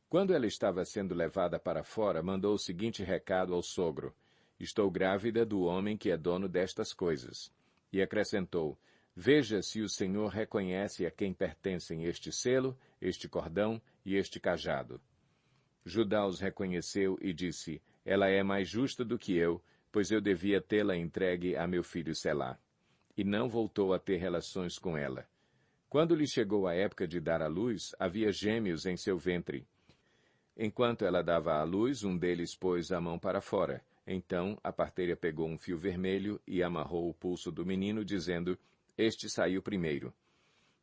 Quando ela estava sendo levada para fora, mandou o seguinte recado ao sogro: Estou grávida do homem que é dono destas coisas. E acrescentou: Veja se o Senhor reconhece a quem pertencem este selo, este cordão e este cajado. Judá os reconheceu e disse: Ela é mais justa do que eu, pois eu devia tê-la entregue a meu filho Selá. E não voltou a ter relações com ela. Quando lhe chegou a época de dar à luz, havia gêmeos em seu ventre. Enquanto ela dava à luz, um deles pôs a mão para fora. Então a parteira pegou um fio vermelho e amarrou o pulso do menino, dizendo: Este saiu primeiro.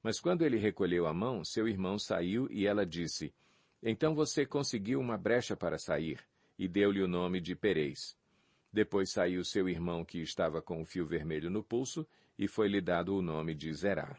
Mas quando ele recolheu a mão, seu irmão saiu e ela disse: Então você conseguiu uma brecha para sair, e deu-lhe o nome de Perez. Depois saiu seu irmão que estava com o fio vermelho no pulso, e foi-lhe dado o nome de Zerá.